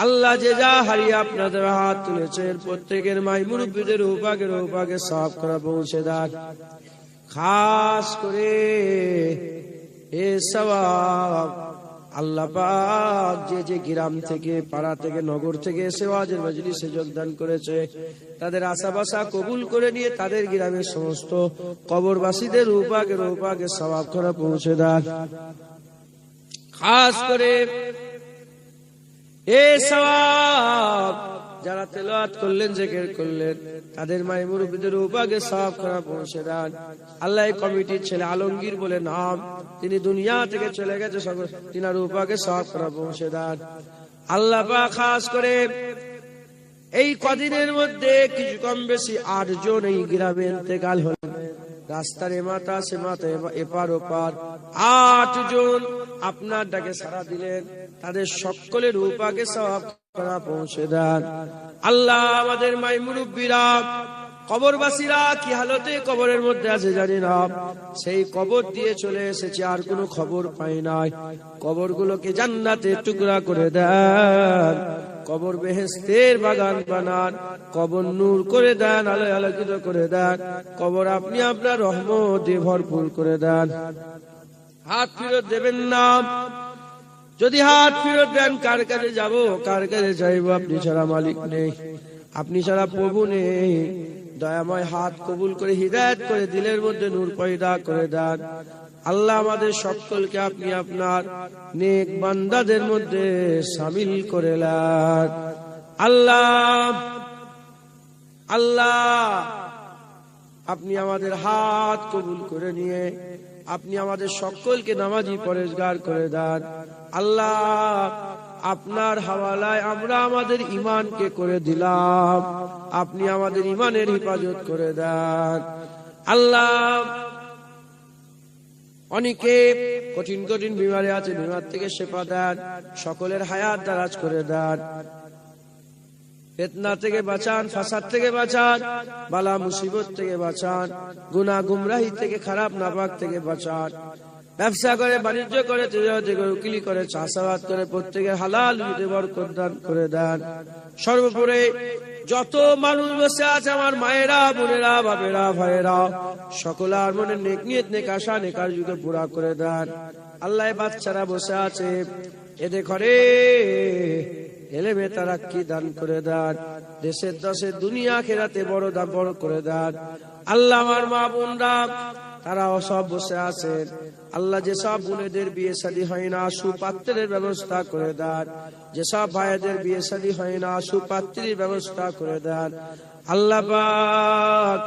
আল্লাহ যে যা হারিয়ে আপনাদের হাত তুলেছেন, প্রত্যেকের মাই মুরব্বীদের উপভাগে সওয়াব করে পৌঁছে দেন। খাস করে এ সওয়াব আল্লাহ পাক যে গ্রাম থেকে, পাড়া থেকে, নগর থেকে এসে ওয়াজের মজলিসে যোগদান করেছে, তাদের আশা কবুল করে নিয়ে তাদের গ্রামের সমস্ত কবরবাসীদের উপভাগে সওয়াব করে পৌঁছে দেন। খাস করে এ সওয়াব যারা তেলাওয়াত করলেন, জিকির করলেন, তাদের মাই মুরব্বিদের উপভাগে সওয়াব করে পৌঁছে দেন। আল্লাহ এই কমিটির ছেলে আলমগীর বলে নাম, তিনি দুনিয়া থেকে চলে গেছে, তিনার উপভাগে সওয়াব করে পৌঁছে দেন। আল্লাহ পাক খাস করে এই কদিনের মধ্যে কিছু কম বেশি 8 জন এই গ্রামে ইন্তেকাল হলেন। রাস্তার এমাতা সে মাতা, এপার ওপার 8 জন আপনার ডাকে সাড়া দিলেন, তাদের সকলের উপভাগে সওয়াব করে পৌঁছে দেন। আল্লাহ আমাদের মাই মুরব্বীরা, কবরবাসীরা কি হালতে কবরের মধ্যে আছে জানি না, সেই কবর দিয়ে চলে এসেছে, আর কোনো খবর পাই নাই। কবরগুলোকে জান্নাতের টুকরা করে দেন, কবর বেহেশতের বাগান বানান, কবর নূর করে দেন, আলোয় আলোকিত করে দেন, কবর আপনি আপনার রহমতে ভরপুর করে দেন। হাত ফেরত দেবেন না। যদি হাত ফেরত দেন, কার কাছে যাব, কার কাছে চাইব? আপনি ছাড়া মালিক নেই, আপনি ছাড়া প্রভু নেই। দয়াময় হাত কবুল করে হিদায়াত করে দিলের মধ্যে নূর পয়দা করে দেন। আল্লাহ আমাদের সকলকে আপনি আপনার নেক বান্দাদের মধ্যে শামিল করে নেন। আল্লাহ আল্লাহ আপনি আমাদের হাত কবুল করে নিয়ে আপনি আমাদের সকলকে নামাজি পরেজগার করে দেন। আল্লাহ আপনার হাওয়ালায় আমরা আমাদের ঈমানকে করে দিলাম, আপনি আমাদের ঈমানের হেফাজত করে দেন। আল্লাহ অনেকে কঠিন কঠিন বিমারে আছে, বিমার থেকে শেফা দেন, সকলের হায়াত দারাজ করে দেন, ফিতনা থেকে বাঁচান, ফাসাদ থেকে বাঁচান, বালা মুসিবত থেকে বাঁচান, গুনাহ গুমরাহি থেকে, খারাপ নাপাক থেকে বাঁচান। ব্যবসা করে, বাণিজ্য করে, তিজারত করে, উকিলি করে, চাষাবাদ করে, প্রত্যেকের হালাল রুজিতে বরকত দান করে দেন। সর্বোপরি যত মানুষ বসে আছে, আমার মায়েরা, বোনেরা, বাপেরা, ভাইয়েরা, সকলের মনে নেক নিয়ত, নেক আশা, নেকার যুগে পুরা করে দেন। আল্লাহ বাচ্চারা বসে আছে, এদের ঘরে এলেমে তারাক্কি দান করে দেন, দেশের দশের দুনিয়া আখিরাতে বড় দাম বড় করে দেন। আল্লাহ আমার মা বোনরা তারাও সব বসে আছেন, আল্লাহ যেসব বোনেদের বিয়ে শাদী হয় না, সুপাত্রের ব্যবস্থা করে দেন। যেসব ভাইদের বিয়ে শাদী হয় না, সুপাত্রের ব্যবস্থা করে দেন। আল্লাহ পাক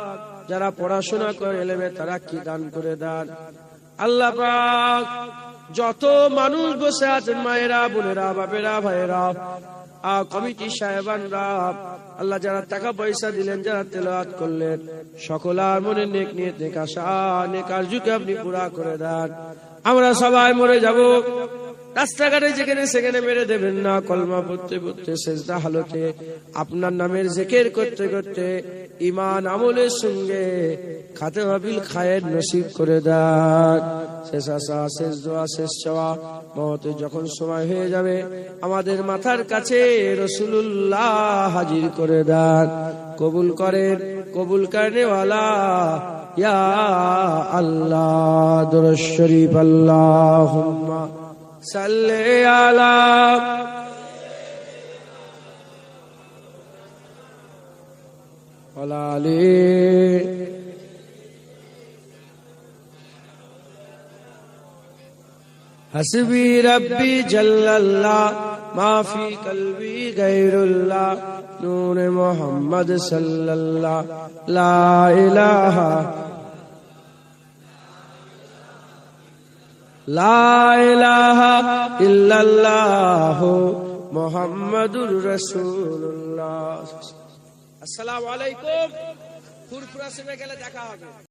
যারা পড়াশোনা করে এলেমে তারাক্কি দান করে দেন। আল্লাহ পাক যত মানুষ বসে আছেন, মায়েরা, বোনেরা, বাপেরা, ভাইয়েরা, কমিটি সাহেবানরা, আল্লাহ যারা টাকা পয়সা দিলেন, যারা তেলাওয়াত করলেন, সকলের মনে নেক নিয়ত, নেক আশা, নেক আরজুকে আপনি পুরা করে দেন। আমরা সবাই মরে যাব, রাস্তাঘাটে যেখানে সেখানে মেরে দেবেন না। কলমা পড়তে পড়তে, সেজদা হালতে, আপনার নামের জিকির করতে করতে, ঈমান আমলের সঙ্গে খাতেমাবিল খায়ের নসিব করে দেন। শেষ আশা, শেষ দোয়া, শেষ চাওয়া, মওতের যখন সময় হয়ে যাবে, আমাদের মাথার কাছে রাসূলুল্লাহ হাজির করে দেন। কবুল করেন, কবুল করনেওয়ালা ইয়া আল্লাহ। দুরূদ শরীফ। আল্লাহুম্মা সাল্লি আলা ওয়া আলি হাসবি রব্বি জাল্লাল্লাহ মা ফি কলবি গায়রুল্লাহ নূরে মুহাম্মদ সাল্লাল্লাহ লা ইলাহা লা ইলাহা ইল্লাল্লাহ মুহাম্মাদুর রাসূলুল্লাহ। আসসালামু আলাইকুম। ফুরফুরা সিমে গেলে দেখা হবে।